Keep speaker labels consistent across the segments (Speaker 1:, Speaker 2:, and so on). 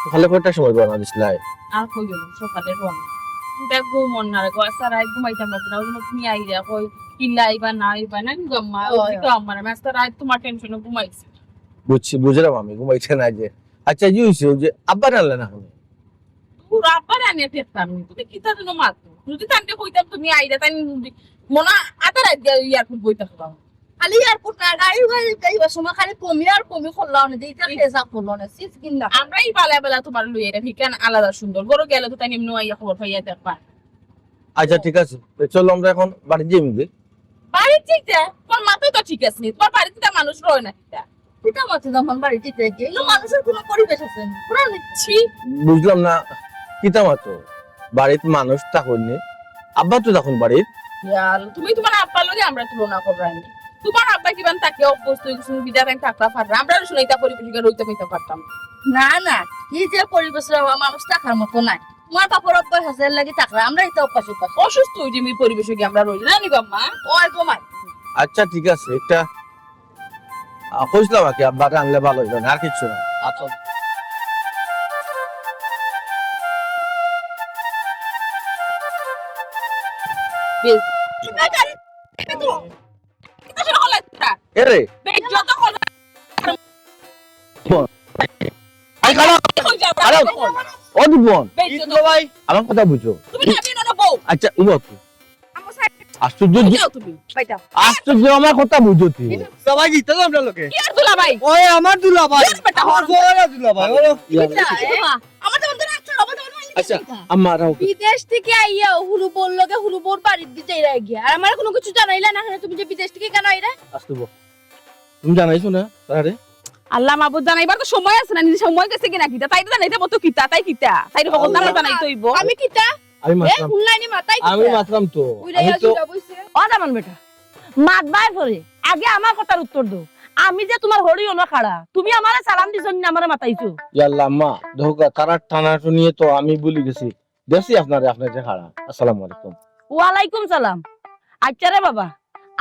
Speaker 1: সকালে কয়টার সময় রওনা দিছিলাই?
Speaker 2: আর কই গেল সকালে রওনা দেখবো মন না রে কয় সারা ঘুমাইতাম না তুমি আইরা কই কিল্লা আইবা না আইবা না গম্মা ওই তো আমার মাস্টার রাত তোমার টেনশনে ঘুমাইছি
Speaker 1: বুঝলাম আমি ঘুমাইছে না যে। আচ্ছা ই হইছে যে আব্বা নালে না হলো।
Speaker 2: পুরো আবার আনে পেতাম তুমি কি তার জন্য মাত যদি তান্তে কইতাম তুমি আইরা তাই মনা আতা রাত এয়ারপোর্ট বইতা খাও
Speaker 3: খালি এয়ারপোর্ট না গাড়ি গাড়ি সময় খালি কমি আর কমি করলাও না দিটা পেশা করলো না সিস কিনলা
Speaker 2: আমরা এই বেলা বেলা তোমার লই এরা ভিকান আলাদা সুন্দর বড় গেলে তো তাই এমনি আইয়া খবর পাইয়া দেখবা
Speaker 1: আচ্ছা ঠিক আছে চলো আমরা এখন বাড়ি যাই মিলে।
Speaker 2: বাড়ির ঠিক তোমার মাথায় তো ঠিক আছে তোমার বাড়িতে তো মানুষ রয় না
Speaker 3: এটা মাঝে যখন বাড়িতে থেকে এগুলো মানুষের কোনো পরিবেশ আছে না পুরা নিচ্ছি
Speaker 1: বুঝলাম না কিতা মাতো বাড়িতে মানুষ তখন নেই আব্বা তো তখন বাড়ির
Speaker 2: তুমি তোমার আব্বার লগে আমরা তুলনা করবানি তোমার আব্বা কিবান তাকে অভ্যস্ত হইছে বিদা টাইম থাকতা পাররা আমরা শুনাইতা পরিবেশকে রইতে পাইতে পারতাম
Speaker 3: না না কি যে পরিবেশের মানুষ থাকার মতো নাই তোমার বাপর অভ্যাস আছে এর লাগি থাকরা আমরা এটা অভ্যাস
Speaker 2: অসুস্থ হই যে পরিবেশে গিয়ে আমরা রইলাম জানি গম্মা
Speaker 3: ওই কমাই
Speaker 1: আচ্ছা ঠিক আছে একটা কইছিলাম কি আব্বাকে আনলে ভালো হইলো না আর কিছু না। আচ্ছা
Speaker 2: বেশ
Speaker 1: এরে আই খালা আরে ও দিবন
Speaker 2: ভাই
Speaker 1: আমার কথা বুঝো।
Speaker 2: তুমি যাবি না বউ
Speaker 1: আচ্ছা উমত
Speaker 2: আমার সাইড
Speaker 1: আশ্চর্য
Speaker 2: যাও তুমি বাইটা
Speaker 1: আশ্চর্য আমার কথা বুঝো তুই
Speaker 4: সবাই জিতে তো আমরা লোকে
Speaker 2: কি আর দুলা ভাই
Speaker 4: ওই আমার দুলা ভাই
Speaker 2: বেটা
Speaker 4: আমার বড় দুলা ভাই ওরে
Speaker 3: আমার তো মন্দির আছে আমার তো
Speaker 1: আচ্ছা আম্মা রাও
Speaker 3: বিদেশ থেকে আইয়া হুলু বললো কে হুলু বোর বাড়ির দিতে এরা গিয়া আর আমার কোনো কিছু জানাইলা না তুমি যে বিদেশ থেকে কেন আইরা
Speaker 1: আসতো তুমি জানাইছো না আরে
Speaker 2: আল্লাহ মাবুদ জানাইবার তো সময় আছে না নিজে সময় গেছে কিনা কিতা তাই তো জানাইতে মতো কিতা তাই কিতা তাই সকল আমরা জানাইতে হইব
Speaker 3: আমি কিতা
Speaker 1: আমি
Speaker 3: এ
Speaker 1: মাতলাম
Speaker 3: হুনলাইনি মাথায়
Speaker 1: আমি মাতলাম তো
Speaker 3: উইরা
Speaker 1: আমি তো
Speaker 3: আসিরা বইছে
Speaker 5: ও জামান বেটা মাত বাই পরে আগে আমার কথার উত্তর দাও আমি যে তোমার হরি ওনা খাড়া তুমি আমারে সালাম দিছো না আমারে মাতাইছো
Speaker 1: ইয়াল্লাহ আম্মা ধোকা তারা টানা নিয়ে তো আমি ভুলে গেছি দেখছি আপনার যে খাড়া আসসালামু আলাইকুম।
Speaker 5: ওয়ালাইকুম সালাম। আচ্ছা রে বাবা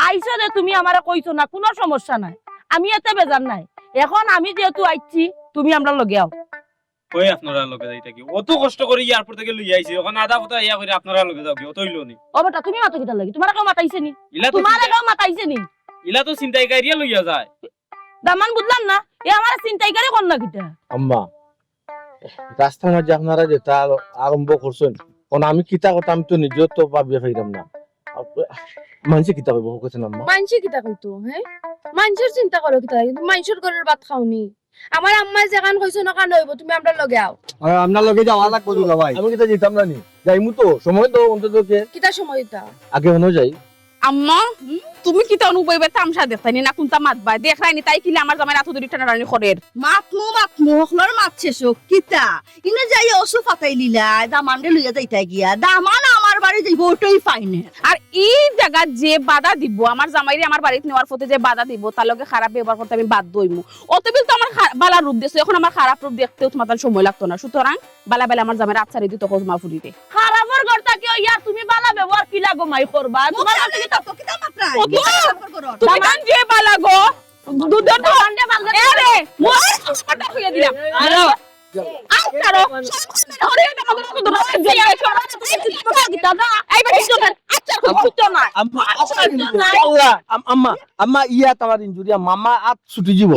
Speaker 5: আইছো যে তুমি আমারে কইছো না কোনো সমস্যা নাই আমি এতে বেজার নাই এখন আমি যেহেতু আইছি তুমি আমরা লগে আও
Speaker 4: কই আপনারা লোকে যাইতা কি অত কষ্ট করে এয়ারপোর্ট থেকে লই আইছি ওখানে আধা পথে ইয়া করে আপনারা লোকে যাও কি অত হইলো নি
Speaker 5: ও বেটা তুমি মাতো কিটা লাগি তোমার কেউ মাতাইছে নি
Speaker 4: ইলা তো
Speaker 5: তোমার কেউ মাতাইছে নি
Speaker 4: ইলা তো চিন্তাই কারিয়া লইয়া যায়
Speaker 5: দামান বুঝলাম না এ আমার চিন্তাই করে কোন না কিটা
Speaker 1: আম্মা রাস্তার মাঝে আপনারা যেটা আরম্ভ করছেন কারণ আমি কিতা কথা আমি তো নিজেও তো ভাবিয়ে পাইলাম না মানুষে কিতা পাবো কেছেন আম্মা
Speaker 3: মানসি কিতা কইতো হ্যাঁ মানসির চিন্তা করো কিতা কিন্তু মানসির ঘরের ভাত খাওনি আমার আম্মা যেখান কইছো না কান হইব তুমি আমরা লগে আও
Speaker 4: আর আপনারা লোকে যাওয়া লাগবে দুলা ভাই
Speaker 1: আমি কিতা যেতাম না নি যাইমু তো সময় তো অন্তত কে
Speaker 3: কিতা সময় দিতা
Speaker 1: আগে হনো যাই
Speaker 2: আম্মা তুমি কি তাও নুবাইবে তামসা দেখতানি না কোনটা মাতবা দেখরাইনি তাই কিলে আমার জামাই রাত ধরে টানা রানি করের
Speaker 3: মাতমু হলর মাত শেষো কিতা ইনে যাই ওসু ফাতাই লিলা দামানডে লইয়া যাইতা গিয়া দামান আমার বাড়ি যাইব ওটাই ফাইনে
Speaker 2: আর এই জায়গা যে বাধা দিব আমার জামাইরে আমার বাড়িতে নেওয়ার পথে যে বাধা দিব তার লগে খারাপ ব্যবহার করতে আমি বাধ্য হইমু অতবিল তো আমার বালা রূপ দিছে এখন আমার খারাপ রূপ দেখতেও তোমার সময় লাগতো না সুতরাং বালা বেলা আমার জামাই রাত ছাড়ি দিত কসমা ফুরিতে
Speaker 5: খারাপর ঘরটা কি ইয়ার তুমি বালা ব্যবহার কি লাগো মাই করবা তোমার কাছে কি
Speaker 3: তো কিতা মাত্রা
Speaker 2: তুমি কান যে বালা গো দুধের তো আন্ডে বাংলা আরে মোর কথা কইয়া দিলাম আরে আচ্ছারো ওরে এটা মগর তো ধরে জেলে এই বেটি জোগান আচ্ছা খুঁজতো না
Speaker 1: আম্মা আল্লাহ আম্মা আম্মা ইয়া তোমার ইনজুরি মামা আত ছুটি যাব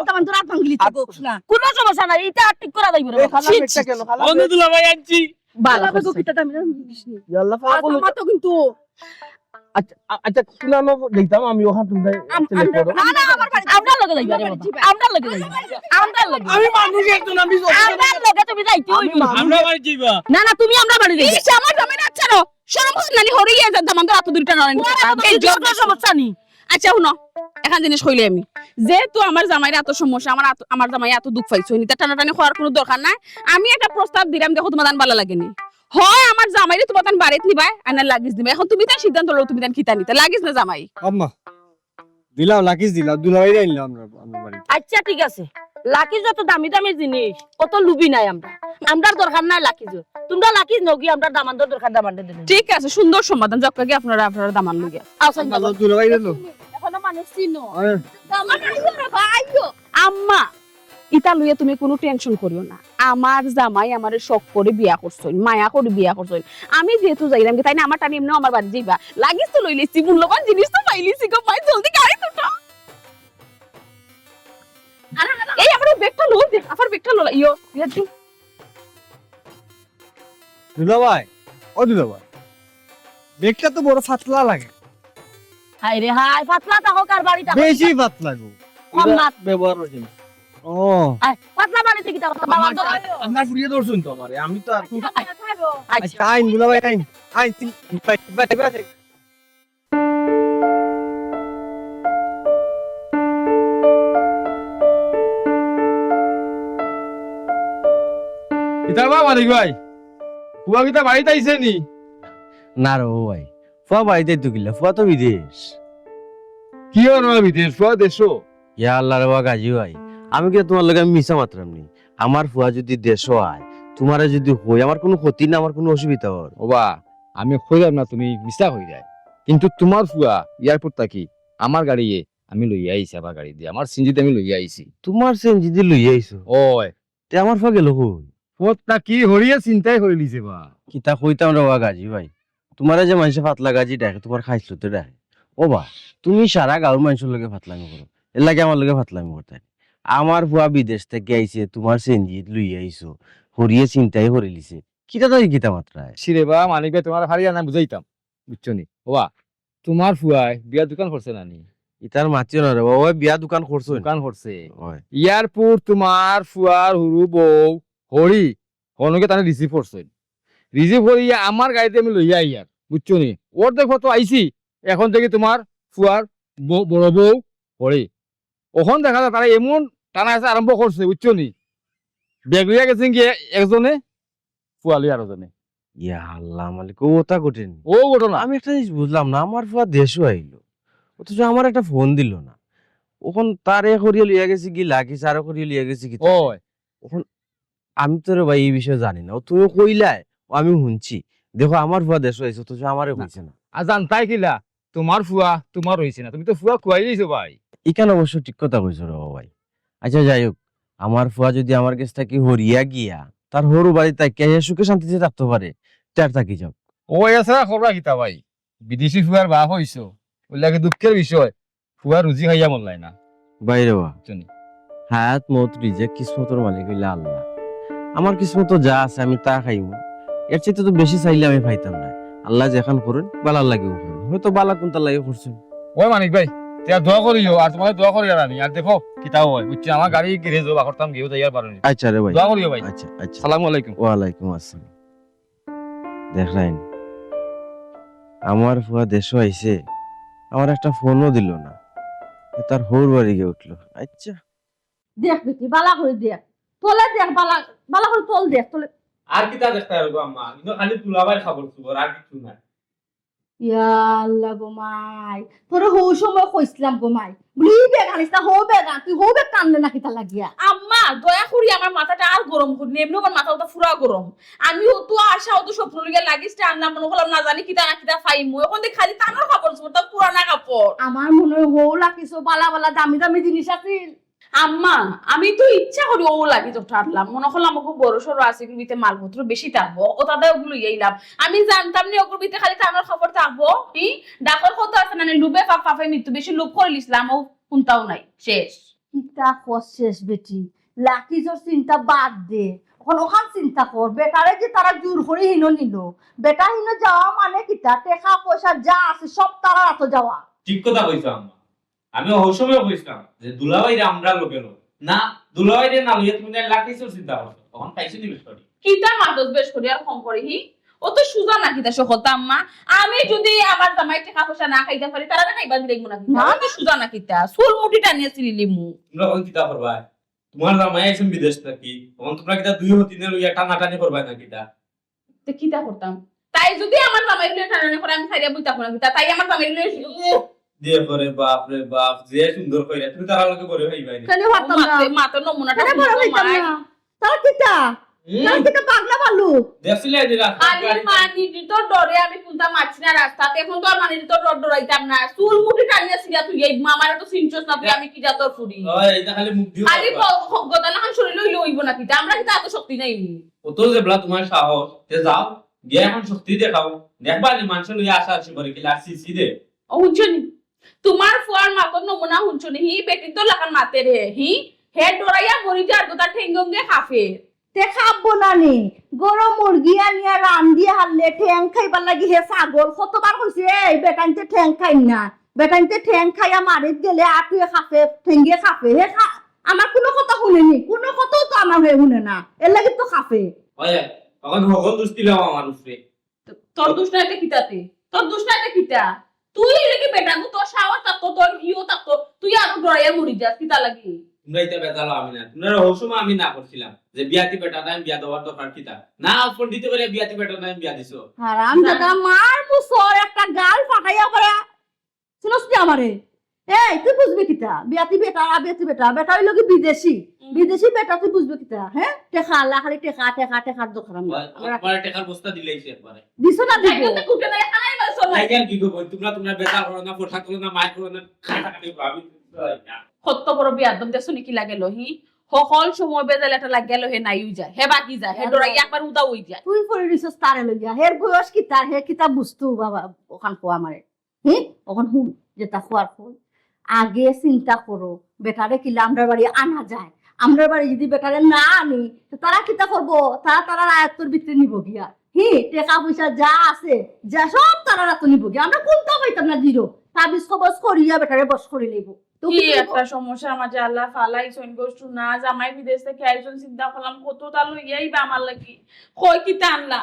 Speaker 3: দামান তোর আত ভাঙলি তো গোছ না
Speaker 5: কোনো সমস্যা নাই এটা ঠিক করা যাইব রে
Speaker 1: খালা একটা কেন খালা
Speaker 4: অন্য দুলা ভাই আনছি
Speaker 2: বালা
Speaker 3: বাবা কিতাটা আমি দিসনি
Speaker 1: ইয়াল্লাহ পাগল
Speaker 3: আমার তো কিন্তু
Speaker 1: আচ্ছা আচ্ছা শুনানো দেখতাম আমি ওখান তুমি সিলেক্ট করো
Speaker 3: না না আমার বাড়ি
Speaker 5: আমরা লগে যাইবা রে বাবা আমরা লগে যাইবা আমরা লগে
Speaker 4: আমি মানুষ একজন আমি
Speaker 5: আমরা লগে তুমি যাইতে হইব
Speaker 4: আমরা বাড়ি যাইবা
Speaker 5: না না তুমি আমরা বাড়ি যাইবা
Speaker 2: এই আমার জামাই রাত ছাড়ো শরম হয় নানি হরিয়ে যা দাম আমরা রাত ধরে টানা রানি এই জোর
Speaker 5: সমস্যা নেই
Speaker 2: আচ্ছা শুনো এখন জিনিস কইলে আমি যেহেতু আমার জামাইয়ের এত সমস্যা আমার জামাই এত দুঃখ পাইছো নি তা টানাটানি হওয়ার কোনো দরকার নাই আমি একটা প্রস্তাব দিলাম দেখো তোমার দান ভালো লাগেনি হয় আমার জামাইরে তোমার দান বাড়িতে নিবাই আর না লাগিস দিবে এখন তুমি তাই সিদ্ধান্ত লো তুমি দান কিতা নিতে লাগিস না জামাই
Speaker 4: আম্মা দিলাম লাকিস দিলাম দুলা ভাই আইলাম আমরা বাড়ি
Speaker 5: আচ্ছা ঠিক আছে লাকি যত দামি দামি জিনিস কত লুবি নাই আমরা আমরার দরকার নাই লাকি তোমরা লাকি নগি আমরা দামানদের দরকার দামানতে দিন
Speaker 2: ঠিক আছে সুন্দর সমাধান যক্কাকে আপনারা দামান লগে
Speaker 5: আসান
Speaker 4: ভালো দুলা ভাই দিলো
Speaker 3: এখনো মানুষ চিনো
Speaker 4: আরে
Speaker 3: দামান আইও রে ভাইও
Speaker 2: আম্মা ইটা লইয়া তুমি কোনো টেনশন করিও না আমার জামাই আমারে শখ করে বিয়া করছইন মায়া করে বিয়া করছইন আমি যেহেতু যাইলাম তাই না আমার টানি এমনি আমার বাড়ি যাইবা লাগিস তো লইলেছি মূল্যবান জিনিস তো পাইলিছি গো মাই জলদি গাড়ি তুটো এই আমার ব্যাগটা লো দে আমার ব্যাগটা লো ইয়ো
Speaker 6: দুলা ভাই ও দুলা ভাই বেগটা তো বড় পাতলা লাগে
Speaker 5: হাই রে হাই পাতলা থাকো কার বাড়িটা
Speaker 6: বেশি পাতলা গো
Speaker 5: কম না
Speaker 1: ব্যবহার হয়েছে
Speaker 6: ও
Speaker 5: পাতলা বাড়িতে কি থাকো বাবা তো
Speaker 1: আপনার ফুরিয়ে ধরছুন তো আমারে আমি তো আর
Speaker 5: আচ্ছা
Speaker 6: আইন দুলা ভাই আইন আইন তিন বাই
Speaker 1: ইতার বা মালিক ভাই ফুয়া কিতা বাড়িতে আইছে নি
Speaker 7: না রে ও ভাই ফুয়া বাড়িতে তো গিলা ফুয়া তো বিদেশ
Speaker 1: কি হলো বিদেশ ফুয়া দেশো
Speaker 7: ইয়া আল্লাহ রে গাজি ভাই আমি কি তোমার লগে মিশা মাত্রাম নি আমার ফুয়া যদি দেশ হয় তোমারে যদি হই আমার কোনো ক্ষতি না আমার কোনো অসুবিধা হর
Speaker 8: ওবা আমি কইলাম না তুমি মিছা হই যায় কিন্তু তোমার ফুয়া এয়ারপোর্ট থাকি আমার গাড়িয়ে আমি লই আইছি আবার গাড়ি দিয়ে আমার সিনজিতে আমি লই আইছি
Speaker 7: তোমার সেন যদি লই আইছো
Speaker 8: ওই
Speaker 7: তে আমার ফুয়া গেল কই
Speaker 8: পথটা কি হরিয়া চিন্তাই করে লিছে বা
Speaker 7: কিতা কইতাম রে ওয়া গাজি ভাই তোমারে যে মানুষে পাতলা গাজি ডাকে তোমার খাইছো তো ডাকে ও বা তুমি সারা গাঁর মানুষের লগে ফাতলামি করো এর লাগে আমার লগে ফাতলামি করতে আমার ফুয়া বিদেশ থেকে আইছে তোমার সেনজিত লই আইছো হরিয়ে চিন্তাই করে লিছে কিতা তো কিতা মাত্রায়
Speaker 8: সিরে বা মানিক ভাই তোমার হারিয়া না বুঝাইতাম বুঝছো নি ওবা তোমার ফুয়ায় বিয়া দোকান করছে নানি
Speaker 7: ইতার মাতিও না রে বাবা বিয়া দোকান করছো
Speaker 8: দোকান করছে
Speaker 7: ওই
Speaker 8: এয়ারপোর্ট তোমার ফুয়ার হুরু বউ হরি হনকে তানে রিসিভ করছে রিসিভ করিয়া আমার গাড়িতে আমি লইয়া ইয়ার বুঝছো নি ওর দেখো তো আইছি এখন থেকে তোমার ফুয়ার বড় বউ হরি ওখান দেখা যায় তারা এমন টানা আছে আরম্ভ করছে বুঝছো নি ব্যাগ লইয়া গেছেন গিয়ে একজনে ফুয়া লইয়া আরেকজনে
Speaker 7: ইয়া আল্লাহ মালিক ও তা কঠিন
Speaker 8: ও ঘটনা
Speaker 7: আমি একটা জিনিস বুঝলাম না আমার ফুয়া দেশও আইলো অথচ আমার একটা ফোন দিল না ওখান তারে করিয়ে লিয়া গেছি কি লাগিস আরো করিয়ে লিয়া গেছি কি
Speaker 8: ওই
Speaker 7: আমি তো রে ভাই এই বিষয়ে জানি না ও তুমি কইলাই ও আমি শুনছি দেখো আমার ফুয়া দেশ হয়েছে অথচ আমারে হয়েছে না
Speaker 8: আর জানতাই কিলা তোমার ফুয়া তোমার হয়েছে না তুমি তো ফুয়া খুয়াই দিয়েছো ভাই
Speaker 7: এখানে অবশ্য ঠিক কথা কইছো রে বাবা ভাই আচ্ছা যাই হোক আমার ফুয়া যদি আমার কাছ থেকে হরিয়া গিয়া তার হরু বাড়ি তাকে সুখে শান্তিতে থাকতে পারে তার থাকি যাও
Speaker 8: ও এছাড়া খবর কিতা ভাই বিদেশি ফুয়ার বাপ হইছো ওই লাগে দুঃখের বিষয় ফুয়া রুজি খাইয়া মরলাই না
Speaker 7: বাইরে বা
Speaker 8: বুঝছনি?
Speaker 7: হায়াত মত রিজেক কিসমতর মালিক হইলে আল্লাহ আমার কিসমত যা আছে আমি তা খাইব এর চাইতে তো বেশি চাইলে আমি পাইতাম না আল্লাহ যেখান করেন বালার লাগে করেন হয়তো বালা কোনটা লাগে করছেন
Speaker 8: ওই মানিক ভাই তিয়া দোয়া করিও আর তোমাদের দোয়া করি আর আমি আর দেখো কিতা হয় বুঝছি আমার গাড়ি গ্যারেজ হোক করতাম গিয়েও যাইয়ার পারোনি
Speaker 7: আচ্ছা রে ভাই
Speaker 8: দোয়া করিও ভাই
Speaker 7: আচ্ছা আচ্ছা
Speaker 8: সালামু আলাইকুম
Speaker 7: ওয়ালাইকুম আসসালাম দেখ রাইন আমার ফুয়া দেশও আইছে আমার একটা ফোনও দিল না তার হোর বাড়ি গিয়ে উঠলো আচ্ছা
Speaker 5: দেখ বেটি বালা করে দেখ তোলে দেখ বালা বালা করে তোল দেখ তোলে
Speaker 4: আর কিতা দেখতে পারবো আম্মা কিন্তু খালি তুলাবাই খাবার চুবর আর কিছু নাই
Speaker 3: ইয়া আল্লাহ গো মাই তোরে হৌ সময় কইছিলাম গো মাই বলি বেগ আনিস না হৌ বেগ আন তুই হৌ বেগ কানলে না কিতা লাগিয়া
Speaker 2: আম্মা দয়া করি আমার মাথাটা আর গরম করি এমনি আমার মাথাটা পুরা গরম আমি তো আশা তো স্বপ্ন লিগে লাগিস আনলাম মনে করলাম না জানি কিতা না কিতা ফাইমু এখন দেখি খালি তানোর কাপড় ছোট পুরানা কাপড়
Speaker 3: আমার মনে হয় হৌ লাগিছো বালা বালা দামি দামি জিনিস আছিল
Speaker 2: আম্মা আমি তো ইচ্ছা করি ও লাগি তো ঠাটলাম মনে করলাম আমাকে বড় সড়ো আছে বিতে মালপত্র বেশি থাকবো ও তাদের ওগুলো ইলাম আমি জানতাম না ওগুলো বিতে খালি তানোর খবর থাকবো ডাকর কত আছে না লুবে ফাফাফে মৃত্যু বেশি লোভ করে লিসলাম ও কোনটাও নাই শেষ
Speaker 3: কিতা শেষ বেটি লাকিজোর চিন্তা বাদ দে এখন ওখান চিন্তা কর বেকারে যে তারা জোর করে হিনো নিল বেটা হিনো যাওয়া মানে কিতা টেকা পয়সা যা আছে সব তারা এত যাওয়া
Speaker 4: ঠিক কথা কইছো আম্মা আমি ওই সময় কইছিলাম যে দুলাভাইরে আমরা লোকে লোক না দুলাভাইরে না লইয়া তুমি না লাকিছো চিন্তা করছো তখন পাইছো নি বিষয়টি
Speaker 2: কিতা মাদস বেশ করি আর কম করে হি ও তো সুজা না কিতা সকতা আম্মা আমি যদি আমার জামাই টাকা পয়সা না খাইতে পারি তারা না খাইবা দিই না কিতা তো সুজা না কিতা সুল মুটি টানিয়ে ছিলি মু
Speaker 4: তোমরা কোন কিতা করবা তোমার জামাই আইছেন বিদেশ থেকে তখন তোমরা কিতা দুই হতিনে লইয়া টানাটানি করবা না কিতা
Speaker 2: তো কিতা করতাম তাই যদি আমার জামাই লইয়া টানাটানি করে আমি খাইয়া বইতা কোনা কিতা তাই আমার জামাই লইয়া
Speaker 4: দিয়ে করে বাপ রে বাপ যে সুন্দর কইরা তুমি তারা লোকে করে ভাই ভাই
Speaker 3: কেন ভাবতাম না
Speaker 2: মাতে নমুনাটা
Speaker 3: কেন বড় হইতাম না তারা কিতা কিন্তু পাগলা ভালো
Speaker 4: দেখছিলে যে
Speaker 2: খালি মানির তো ডরে আমি কোনটা মারছি না রাস্তাতে, এখন তো আর মানির তো ডর ডরাইতাম না, চুল মুঠি টানিয়া ছিড়া তুই এই মামারে তো চিনছস না তুই, আমি কি যা তোর ফুড়ি
Speaker 4: ওই এটা খালি মুখ দিও
Speaker 2: খালি গদা না শরীর লইলে হইব না কিটা, আমরা কিন্তু এত শক্তি নাই।
Speaker 4: কত যে বলা তোমার সাহস, তে যাও গিয়ে এখন শক্তি দেখাও, দেখবা যে মানুষ লইয়া আসা আসি করে কিলা সিসি দে।
Speaker 2: ও হুনছনি তোমার ফুয়ার মাতর নমুনা হুনছনি, হি বেটি তো লাগান মাতে রে, হি হে ডরাইয়া মরি যার গোটা ঠেঙ্গঙ্গে খাফে
Speaker 3: তে খাবো না নি গরম মুরগি আনিয়া রান দিয়ে হারলে ঠ্যাং খাইবার লাগি হে ছাগল কতবার কইছে এই বেটাইতে ঠ্যাং খাই না, বেটাইতে ঠ্যাং খাইয়া মারিত গেলে আটুয়ে খাফে ঠেঙ্গে খাফে হে আমার কোনো কথা শুনেনি, কোনো কথাও তো আমার হয়ে শুনে না, এর লাগি তো খাফে।
Speaker 4: ওই এখন হগল দুষ্টি লাও আমার উপরে।
Speaker 2: তোর দুষ নাইতে কিতাতে, তোর দুষ নাইতে কিতা, তুই লেগে বেটা গো তোর সাহস থাকতো তোর ইও থাকতো, তুই আরো ডরাইয়া মরি যাস কিতা লাগি।
Speaker 4: তোমরা এটা বেজালো আমি না, তোমরা হৌসমা আমি না করছিলাম যে বিয়াতি বেটা নাই বিয়া দেওয়ার দরকার কিতা না, পন্ডিত করে বিয়াতি বেটা নাই বিয়া দিছো।
Speaker 3: হারাম দাদা মার মুসর একটা গাল ফাটাইয়া করে শুনস নি আমারে, এই তুই বুঝবি কিতা বিয়াতি বেটা বেটা হইল কি বিদেশি, বিদেশি বেটা তুই বুঝবি কিতা, হ্যাঁ টেকা আল্লাহ খালি টেকা দরকার
Speaker 4: একবারে টাকার বস্তা দিলেইছে একবারে।
Speaker 3: দিছ না দিব
Speaker 2: লাইতে কুটে নাই খানাই মাছ নাই
Speaker 4: লাইকার কি গো তোমরা বেজাল করো না, পোশাক করো না, মাইক করো না, খাটা খালি ভাবি।
Speaker 2: কত বড় বিয়াদম দেখছো নাকি লাগে লহি, সকল সময় বেজাল এটা লাগে লহে নাইও যায়, হে বাকি যায়, হে ডরাইয়া একবার উদা হই যায়।
Speaker 3: তুই পড়ে দিছস তারে লইয়া হের বয়স কি তার হে কিতা বুঝতো বাবা ওখান কোয়া আমারে, হি ওখান হুন যেটা খোয়ার ফল আগে চিন্তা করো বেটারে কিলা আমরার বাড়ি আনা যায়, আমরার বাড়ি যদি বেটারে না আনি তো তারা কিতা করবো, তারা আয়ত্তর ভিতরে নিব গিয়া, হি টাকা পয়সা যা আছে যা সব তারা রাতো নিব গিয়া, আমরা কোনটা পাইতাম না জিরো তাবিজ খবস করিয়া বেটারে বস করে লইব।
Speaker 2: কি একটা সমস্যা মাঝে আল্লাহ ফালাই সইন গোষ্ঠু না, জামাই বিদেশ থেকে আইসন চিন্তা করলাম কত তা লইয়াই বা আমার লাগি কই কিতা আনলা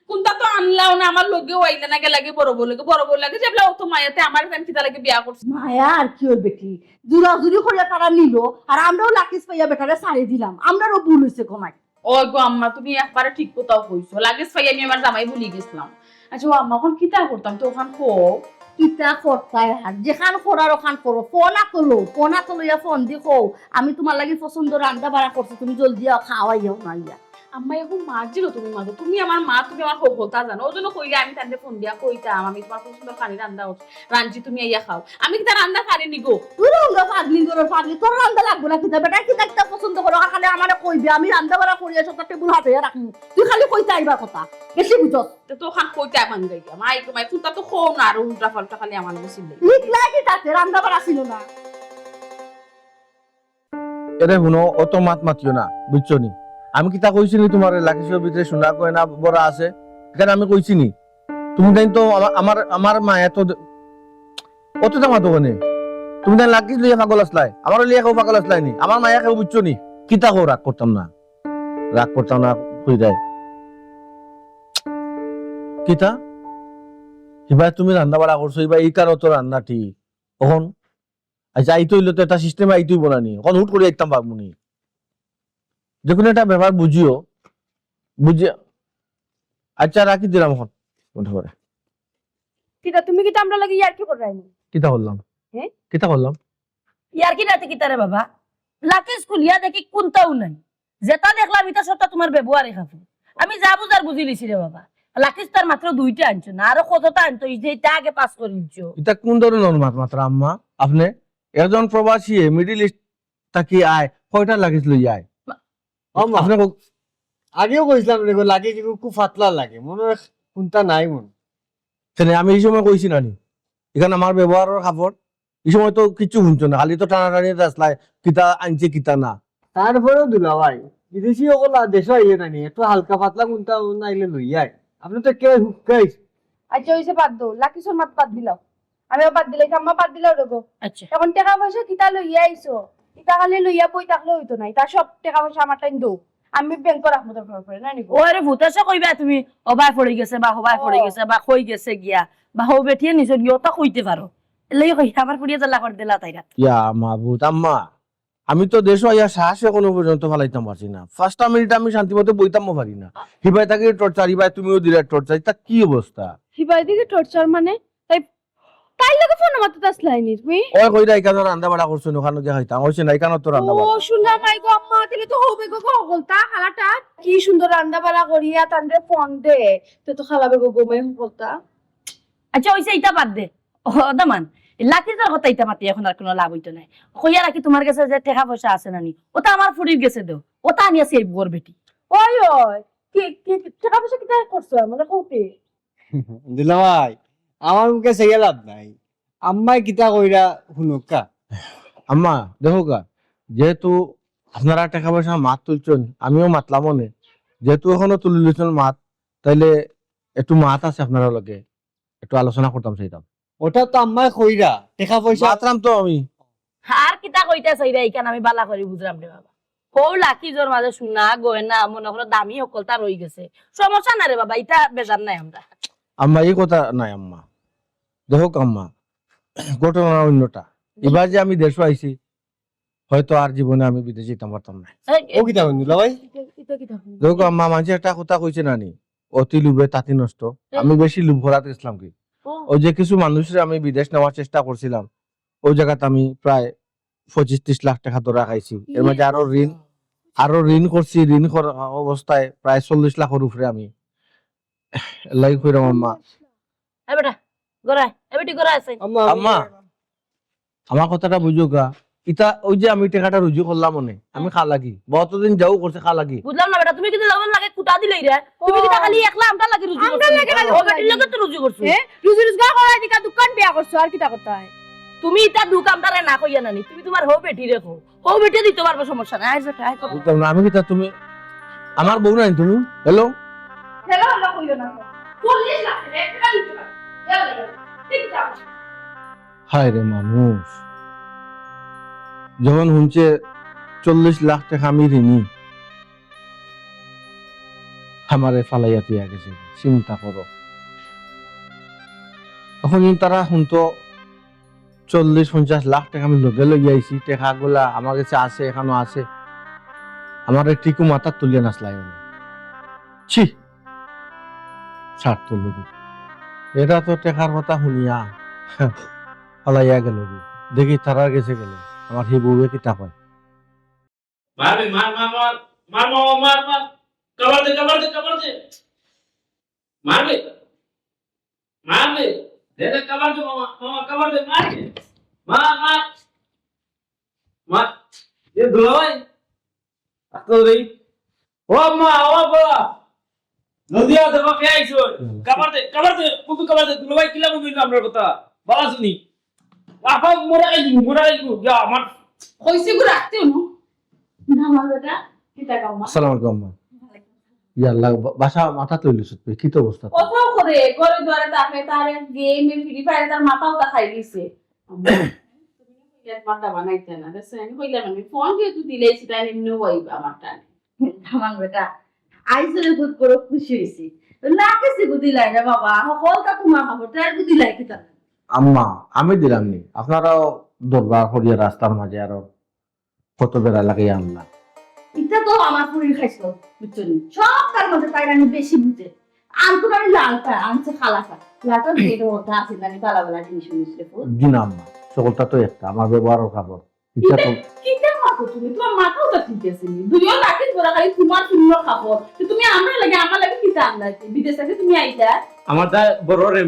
Speaker 2: কোনটা তো আনলাও না, আমার লগেও আইলা না লাগে বড় বউ লাগে যেবলা অত মায়াতে আমার ফ্যান কিতা লাগে বিয়া করছে।
Speaker 3: মায়া আর কি ওই বেটি জুরাজুরি করিয়া তারা নিল আর আমরাও লাকিস পাইয়া বেটারে ছাড়ি দিলাম, আমরারও ভুল হয়েছে কমাই।
Speaker 2: ওই গো আম্মা তুমি একবারে ঠিক কোথাও কইছো, লাগেজ পাই আমি আমার জামাই ভুলি গেছিলাম। আচ্ছা ও আম্মা এখন কিতা করতাম তো ওখান খো
Speaker 3: কিতা করতায় আর যেখান করার ওখান করো, ফোন আতো লইয়া ফোন দি কও আমি তোমার লাগি পছন্দ রান্না বাড়া করছি, তুমি জলদি খাওয়াইও না ইয়া।
Speaker 2: আম্মা এখন মারছিল তুমি মাগো, তুমি আমার মা, তুমি আমার হোক তা জানো, ওই জন্য কইলে আমি তাদের ফোন দিয়া কইতাম আমি তোমার পছন্দ পানি রান্না রাঞ্জি তুমি ইয়া খাও, আমি কি তার রান্না পারিনি গো।
Speaker 3: তুই রঙ্গা পাগলি তোর রান্না লাগবো না কিতা বেটা কিতা কিতা পছন্দ করো আর খালি আমারে কইবি আমি রান্না বাড়া করিয়া সব টেবিল হাতে রাখি, তুই খালি কইতে আইবা কথা বেশি বুঝছ
Speaker 2: তো ওখান কইতে আমার গাই মাই মাই কুতা তো খো না আর উল্টা পাল্টা খালি আমার বসিল
Speaker 3: লিখলা কি তাতে রান্না বাড়া ছিল না।
Speaker 1: এরে শুনো অত মাতিও না বুঝছো নি, আমি কিতা কইছিনি তোমার লাকিসের ভিতরে সোনা কয়না বড়া আছে এখানে আমি কইছিনি, তুমি তাই তো আমার মায়া তো অত দামা তো কোনে তুমি তাই লাকিস লইয়া পাগল আসলাই, আমারও লিয়া কেউ পাগল আসলাই নি, আমার মায়া কেউ বুঝছো নি কিতা কো রাগ করতাম না কই যায় কিতা এবার তুমি রান্না বাড়া করছো এবার এই কারো তো রান্না ঠিক এখন আচ্ছা আইতো হইলো তো একটা সিস্টেম আইতোই বনানি এখন হুট করে একদম পারবনি, যে কোনো একটা ব্যাপার বুঝিও বুঝিয়ে আচ্ছা রাখি দিলাম এখন বন্ধ করে।
Speaker 5: কিতা তুমি কিতা আমরা লাগি ইয়ার কি করাইনি,
Speaker 1: কিতা করলাম
Speaker 5: হ্যাঁ
Speaker 1: কিতা করলাম
Speaker 5: ইয়ার কি রাতে কিতা রে বাবা, লাকিস খুলিয়া দেখি কোনটাও নাই, যেটা দেখলাম এটা সবটা তোমার ব্যবহারে খাবো, আমি যা বুঝার বুঝি লিছি রে বাবা, লাকিস তার মাত্র 2টা আনছো না আরো কতটা আনতো, এইটা আগে পাস করে নিচ্ছো।
Speaker 1: এটা কোন ধরনের মাত্রা আম্মা আপনি একজন প্রবাসী মিডিল ইস্ট থাকি আয় কয়টা লাগিস লই আয় আপনি
Speaker 6: আগেও কইছিলাম রে লাগে কি খুব পাতলা লাগে মনে হয় কোনটা নাই মন
Speaker 1: আমি এই সময় কইছি নানি এখানে আমার ব্যবহারের খাবার এই সময় তো কিছু শুনছো না, খালি তো টানাটানি আসলাই কিতা আনছে কিতা না।
Speaker 6: তারপরেও দুলা ভাই বিদেশি সকল দেশ আইয়ে নানি একটু হালকা পাতলা কোনটা নাইলে লইয়াই আপনি তো কে হুকাই।
Speaker 9: আচ্ছা হইছে বাদ দো লাকিসর মাত বাদ দিলাও, আমিও বাদ দিলাই আম্মা বাদ দিলাও দেখো।
Speaker 5: আচ্ছা
Speaker 9: এখন টাকা পয়সা কিতা লইয়া আইছো, কিতা খালি লইয়া বই থাকলে হইতো নাই, তার সব টাকা পয়সা আমার টাইম দো আমি ব্যাংক রাখবো দরকার পড়ে না নিবো।
Speaker 5: ওরে ভূতেছে কইবা তুমি অবাই পড়ে গেছে বা হবাই পড়ে গেছে বা কই গেছে গিয়া বা হও বেঠিয়ে নিছ গিয়া তা কইতে পারো, এলাই কই আমার পুড়িয়া জ্বালা করে দিলা তাইরা।
Speaker 1: ইয়া মাহবুব আম্মা আমি তো দেশ আইয়া সাহস এখনো পর্যন্ত ফালাইতাম পারছি না, 5টা মিনিট আমি শান্তি মতো বইতাম পারি না, হিবাই তাকে টর্চার হিবাই তুমিও দিলে টর্চার, তা কি অবস্থা?
Speaker 9: হিবাই দিকে টর্চার মানে তাই তাই লাগে ফোন মারতে আসলাইনি তুমি
Speaker 1: ওই কইরা এখানে রান্না বাড়া করছো ওখানে গিয়ে খাইতাম হইছে না এখানে তো রান্না
Speaker 9: ও
Speaker 1: বাড়া
Speaker 9: শুনলাম মাই গো আম্মা তাহলে তো হবে গো গলতা খালাটা কি সুন্দর রান্না বাড়া করিয়া তানরে ফোন দে তো খালাবে গো গো মাই গলতা
Speaker 5: আচ্ছা ওইসে ইটা বাদ দে ও দামান লাকিজের কথা ইটা মাতি এখন আর কোনো লাভ হইতো নাই কইয়া রাখি তোমার কাছে যে টাকা পয়সা আছে নানি ওটা আমার ফুরির গেছে দেও ওটা আনিয়া সেই বর বেটি
Speaker 9: ওই ওই কি কি টাকা পয়সা কি করছো মানে কইতে
Speaker 6: দুলাভাই আমার মুখে সেই লাভ নাই আম্মাই কিতা কইরা শুনুকা
Speaker 1: আম্মা দেখো গা যেহেতু আপনারা টাকা পয়সা মাত তুলছেন আমিও মাতলাম মনে যেহেতু এখনো তুলে লিছেন মাত তাইলে একটু মাত আছে আপনারা লগে একটু আলোচনা করতাম সেইটাম
Speaker 6: ওটা তো আম্মাই কইরা টাকা পয়সা
Speaker 1: মাতলাম তো আমি
Speaker 5: আর কিতা কইতা চাইরা এইখান আমি বালা করে বুঝলাম রে বাবা ও লাকিজোর মাঝে সোনা গয়না মনে করো দামি সকলটা রই গেছে সমস্যা না রে বাবা এটা বেজার নাই আমরা
Speaker 1: আম্মা এই কথা নাই আম্মা দেখো আম্মা ঘটনা অন্যটা এবার যে আমি দেশে আইছি হয়তো আর জীবনে আমি বিদেশে যেতে পারতাম না
Speaker 6: ও কিতা কইন দুলাভাই
Speaker 9: এটা কি দেখো
Speaker 1: দেখো আম্মা মানুষের একটা কথা কইছে নানি অতি লোভে তাঁতি নষ্ট আমি বেশি লোভ করাতে ইসলাম কি ওই যে কিছু মানুষের আমি বিদেশ নেওয়ার চেষ্টা করছিলাম ওই জায়গাতে আমি প্রায় 25-30 লাখ টাকা ধরা খাইছি এর মধ্যে আরো ঋণ করছি ঋণ অবস্থায় প্রায় 40 লাখের উপরে আমি লাই কইরাম আম্মা
Speaker 5: এ বেটা গড়াই এ বেটি গড়াই আছে
Speaker 1: আম্মা আমার কথাটা বুঝো গা ইটা ওই যে আমি টাকাটা রুজু করলাম মনে আমি খা লাগি বহুতদিন যাও করছে খা লাগি
Speaker 5: বুঝলাম না বেটা তুমি কিন্তু লবণ লাগে কুটা দিলেই রে তুমি কিন্তু খালি একলা আমটা লাগে রুজু
Speaker 9: আমটা লাগে খালি
Speaker 5: ও বেটির লগে তো রুজু করছো
Speaker 9: এ রুজি রোজগার করাই দিকা দোকান বিয়া করছো আর কিটা করতে হয়
Speaker 5: তুমি এটা দুকামটারে না কইয়া নানি তুমি তোমার হো বেটি রেখো হো বেটি দিতে পারবো সমস্যা নাই আইজ বেটা আই কর
Speaker 1: বুঝতাম না আমি কিতা তুমি আমার বউ নাই তুমি হ্যালো
Speaker 9: হ্যালো হ্যালো কইলো না 40 লাখ টাকা দিতে পারো ঠিক আছে
Speaker 1: হায় রে মানুষ যখন শুনছে 40 লাখ টাকা আমি ঋণী আমারে ফালাইয়া দিয়া গেছে চিন্তা করো তখন তারা শুনতো 40-50 লাখ টাকা আমি লগে লই আইছি টাকা গুলা আমার কাছে আছে এখানো আছে আমার টিকু মাথা তুলিয়া নাচলাই ছি স্বার্থ লোক এটা তো টাকার কথা শুনিয়া ফালাইয়া গেল দেখি তারার গেছে গেলে আমার সেই বউয়ে কিতা কয়
Speaker 4: মারবে মার কভার দে মারবে দে কভার দে মামা কভার দে মার এ দুলাই আতো দেই ও মা ও বাবা নদিয়া দেখো কে আইছো কভার দে পুকু কভার দে দুলাই কিলা বুঝিস আমরার কথা বাবা শুনি বাবা মোরা আইগু যা আমার
Speaker 2: কইছে গো রাখতে না আমার বেটা কিটা কামা
Speaker 1: আসসালামু আলাইকুম আম্মা ইয়া আল্লাহ বাসা মাথা তুলিস কি তো অবস্থা
Speaker 2: কোথাও করে ঘরে দুয়ারে তাকে তার গেমে ফ্রি ফায়ার তার মাথাও তা খাই দিছে মাথা বানাইতে না দেখছেন আমি কইলাম আমি ফোন যেহেতু দিলেছি তাই এমনি হইবা আমার টানে
Speaker 3: আমার বেটা আইসলে খুব করে খুশি হয়েছি না কিছু বুদ্ধি লাই রে বাবা সকলটা তোমার খবর তার বুদ্ধি লাই কি তার
Speaker 1: আম্মা আমি দিলাম নি আপনারাও দরবার করিয়া রাস্তার মাঝে আরো কত বেড়া লাগাইয়া আনলা
Speaker 3: এটা তো আমার পুরীর খাইছো বুঝছো নি সব তার মধ্যে তাই আমি বেশি বুঝে আনকুন আমি লালটা আনছে খালাটা লালটা দিয়ে ওটা আছে জানি বালা জিনিস মিশলে ফুল
Speaker 1: দিন আম্মা সকলটা তো একটা আমার ব্যবহারও খাবার ইচ্ছা তো
Speaker 2: কিটা মাথা তুমি তোমার মাথাও তা ঠিক আছে নি দুইও রাখি তোরা খালি তোমার শূন্য খাবো তুমি আমরা লাগে আমার লাগে কিটা আনলাইতে বিদেশ থেকে তুমি আইতা
Speaker 4: আমার দা বড় রে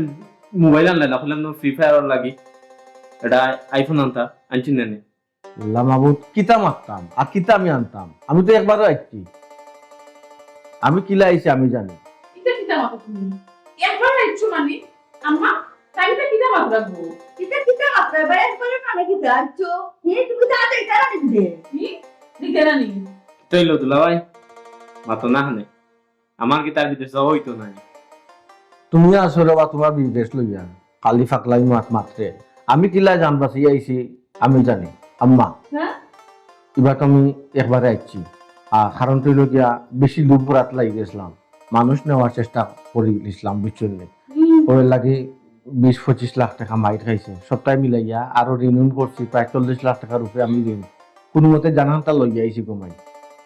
Speaker 4: মোবাইল আনলাই না হলাম ফ্রি ফায়ার লাগি এটা আইফোন আনতা আনছিন না
Speaker 1: লামাবুত কিতা মারতাম আর কিতা আমি আনতাম আমি তো একবারও আইছি আমি কিলা আইছি আমি জানি
Speaker 2: কিটা মাথা তুমি একবার আইছো মানে আম্মা তাইটা কিটা মাথা রাখবো
Speaker 3: এটা কিটা মাত্রা বাইরে করে মানে কি আছো হে তুমি তো আদে তারা দে
Speaker 2: কি দিতে না নি
Speaker 4: তৈল দুলা ভাই মাতো না হানে আমার কি তার বিদেশ যাওয়া হইতো না
Speaker 1: তুমি আসলে বা তোমার বিদেশ লইয়া কালি ফাকলাই মাত মাত্রে আমি কিলা জানবাসি আইছি আমি জানি আম্মা
Speaker 2: হ্যাঁ
Speaker 1: এবার তো আমি একবারে আইছি আর কারণ তুই গিয়া বেশি লোভ রাত লাগি গেছিলাম মানুষ নেওয়ার চেষ্টা করি ইসলাম বুঝছেন ওই লাগে 20-25 লাখ টাকা মাইট খাইছে সবটাই মিলাইয়া আরো ঋণ করছি প্রায় 40 লাখ টাকার উপরে আমি ঋণ কোনো মতে জানানটা লইয়া আইছি কমাই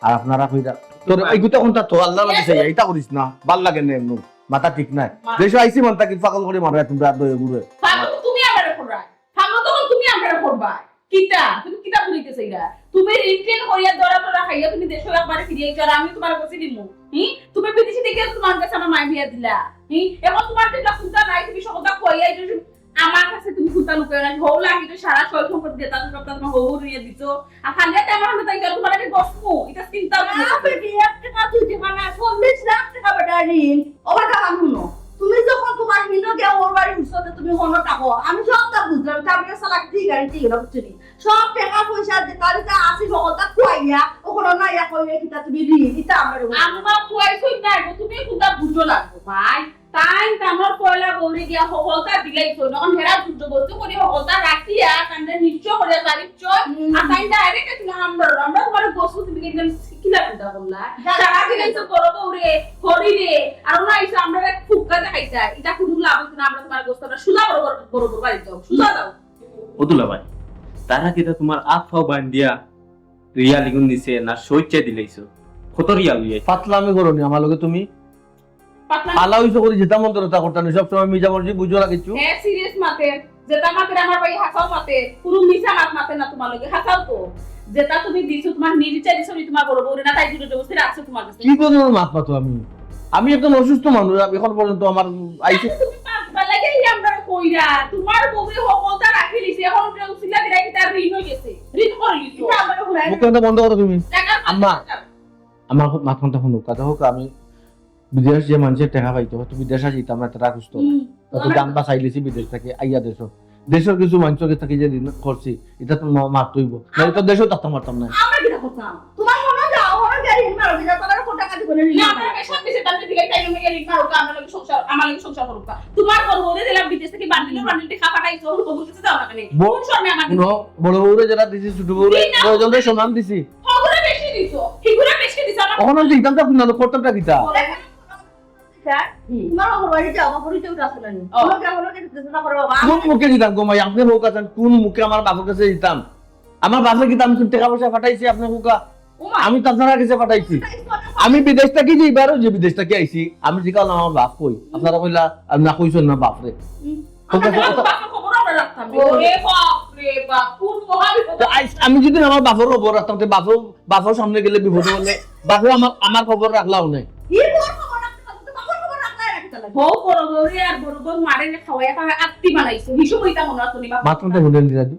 Speaker 1: আর আপনারা কইরা তোর এইগুতা কোনটা তো আল্লাহ লাগিছে এইটা করিস না ভাল লাগে না এমন মাথা ঠিক নাই দেশে আইছি মানতা কি পাগল করে মারা তোমরা দয়ে ঘুরে
Speaker 2: পাগল তুমি আমারে করবা কিতা তুমি কিতা বুঝাইতেছ এরা তুমি রিটেন হইয়া দরা দরা খাইয়া তুমি দেশে একবারে ফিরে আইছো আর আমি তোমার কাছে দিমু তুমি বিদেশে থেকে তোমার কাছে আমার মাই বিয়া দিলা এখন তোমার যেটা চিন্তা নাই তুমি সকলটা কইয়া আইছো আমার কাছে তুমি চিন্তা লুকায় না হও লাগি তো সারা ছয় সম্পদ দিয়ে তার সব তোমার হও রইয়া দিছো আর খালিয়াতে আমার হাতে তাই তোমার আমি বসবো এটা চিন্তা
Speaker 3: আপনি কি 1 টাকা 2 টাকা না 40 লাখ টাকা বেটা ঋণ ওবার টাকা শুনো তুমি যখন তোমার হিনো গে ওর বাড়ি উঠছতে তুমি হনো টাকা আমি সবটা বুঝলাম তারপরে সালাক দি গাড়ি গেল বুঝছি সব টাকা পয়সা যে তারিতে আসি সকলটা কুয়াইয়া ওখানে না ইয়া কইলে কিটা তুমি ঋণ এটা আমার
Speaker 2: আমার কুয়াইছই না তুমি কোনটা বুঝো লাগবো ভাই তাই আমার পয়লা বৌরি দিয়া সকলটা দিলাইছো যখন হেরা যুদ্ধ বস্তু করে সকলটা রাখিয়া কান্দে নিশ্চয় করে তারিখ আর তাই ডাইরেক্ট ছিল আমরা তোমার বস্তু তুমি একদম কিলা চিন্তা করলা সারা দিলাইছো বড় বৌরে হরি রে আর না এসে আমরা ফুক্কা দেখাইছা এটা কোনো লাভ হচ্ছে না আমরা তোমার বস্তুটা সুজা বড় বাড়ি দাও সুজা দাও
Speaker 4: ও দুলা ভাই তারা কিটা তোমার আপ ফাও বান্ধিয়া রিয়া লিগুন দিছে না সইচা দিলাইছো কত রিয়া লইয়া
Speaker 1: পাতলামি করনি আমার লগে তুমি আলা হইছো করে যেটা মন তোরা করতে সব সময় মিজা মর্জি বুঝো না কিছু
Speaker 2: হ্যাঁ সিরিয়াস মাতে যেটা মাতে আমার ভাই হাসাও মাতে পুরো মিছা মাতে না তোমার লগে হাসাও তো যেটা তুমি দিছো তোমার নিরিচা দিছো তোমার বড় বড় না তাই দুটো বসে রাখছো তোমার কাছে
Speaker 1: কি ধরনের মাত পাতো আমি একদম অসুস্থ মানুষ এখন পর্যন্ত আমার আইছে
Speaker 2: তুমি পাঁচবার লাগে আমরা কইরা তোমার বউরে হকলটা রাখি লিছি এখন উসিলা দিরা কি তার ঋণ হয়ে গেছে ঋণ করে লিছো আমরা হুলাই
Speaker 1: মুখটা বন্ধ করো তুমি আম্মা আমার খুব মাথাটা শুনো কথা হোক আমি বিদেশ যে মানুষের টাকা পাইতো হয়তো বিদেশে যেতাম না তারা সুস্থ তত দাম বাঁচাইলেছি বিদেশ থেকে আইয়া দেশের কিছু মানুষকে থাকি যে ঋণ করছি এটা তো মারতইব না তো দেশেও তাতে মারতাম না
Speaker 2: আমরা কি করতাম
Speaker 3: তোমার মনে যাও ওরা গাড়ি মারো দিলা তোমার কত টাকা দিবনে
Speaker 2: না আমরা সব কিছু তাহলে দিলে তাই আমি ঋণ মারো আমরা লাগে সংসার আমার লাগে সংসার করব তোমার বড় বউরে দিলাম বিদেশ থেকে বান্ডিলে খাওয়া পাঠাইছো ওর বউ কিছু দাও না কেন কোন শর্মে আমার
Speaker 1: বড় বউরে যারা দিছি ছোট বউরে প্রয়োজনে সমান দিছি
Speaker 2: হগুরে বেশি দিছো হিগুরে বেশি দিছো আমার
Speaker 1: ওখানে দিতাম তো না করতামটা কিতা
Speaker 3: তোমার ওর বাড়ি যাও আমার পরিচয় আছে না ওরা কেমন লোকে চিন্তা করো বাবা
Speaker 1: কোন মুখে দিতাম গো মাই আপনি হোক আছেন কোন মুখে আমার বাবার কাছে দিতাম আমার বাবার কি আমি টাকা পয়সা পাঠাইছি আপনি হুকা আমি তাছাড়া কাছে পাঠাইছি আমি বিদেশ থেকে যে এবারও যে বিদেশ থেকে আইছি আমি জিকাল আমার বাপ কই আপনারা কইলা আমি না কইছেন না বাপ রে আমি যদি আমার বাপের খবর রাখতাম বাপের সামনে গেলে বিপদ হলে বাপে আমার খবর রাখলাও নাই
Speaker 2: বউ বড় বউরে আর বড় বউ মারে খাওয়াই খাওয়াই আত্মি বানাইছো হিসু কইতা মনে আছে নি বাপ
Speaker 1: মাত্রটা বলেন দিরাজু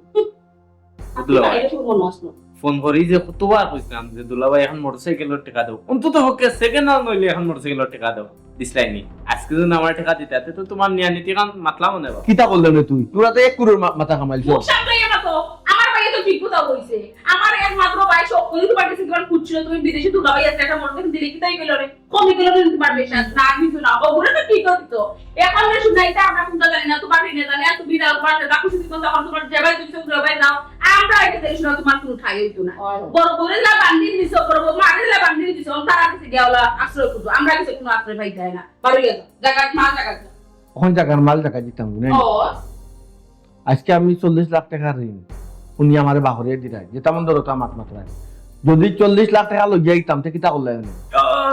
Speaker 4: ফোন করি যে কতবার কইছিলাম যে দুলাভাই এখন মোটরসাইকেলের টাকা দাও অন্তত পক্ষে সেকেন্ড হ্যান্ড নইলে এখন মোটরসাইকেলের টাকা দাও দিসলাইনি আজকে যদি আমার টাকা দিতে তো তোমার নিয়া নীতি কাম মাতলাম না
Speaker 1: কিতা বললেন তুই তোরা তো 1 করোড় মাথা কামাইছো
Speaker 2: মুখ সামলাইয়া না তো আমার ভাই তো ঠিক কথা কইছে আমার একমাত্র ভাই সব কই তোমার কাছে তোমার খুঁজছিল তুমি বিদেশে দুলাভাই আছে একটা মোটরসাইকেল দিলে কি তাই গেল রে কমই গেল রে তোমার বেশা না কিছু না ওগুলো তো ঠিক হতো এখন না শুনাইতা আমরা কোনটা জানি না তোমার ঋণে জানি এত বিড়াল পারতে রাখো যদি কোন তখন তোমার জায়গায় তুমি দুলাভাই নাও আমরা এটা দেশ না তোমার কোনো ঠাই হইতো না বড় বড় লা বান্ডিল দিছো বড় বড় মারে লা বান্ডিল দিছো তারা কাছে গেওলা আশ্রয় করতো আমরা কাছে কোনো আশ্রয় পাই যায় না বাড়ি গেছো জায়গা মাল জায়গা
Speaker 1: ওখান টাকার মাল টাকা দিতাম না
Speaker 2: ও
Speaker 1: আজকে আমি 40 লাখ টাকা ঋণ উনি আমার বাহরে দিলাই যেটা মন ধরো আমার মাত্রায় যদি 40 লাখ টাকা লই যাইতাম তে কিতা করলাই না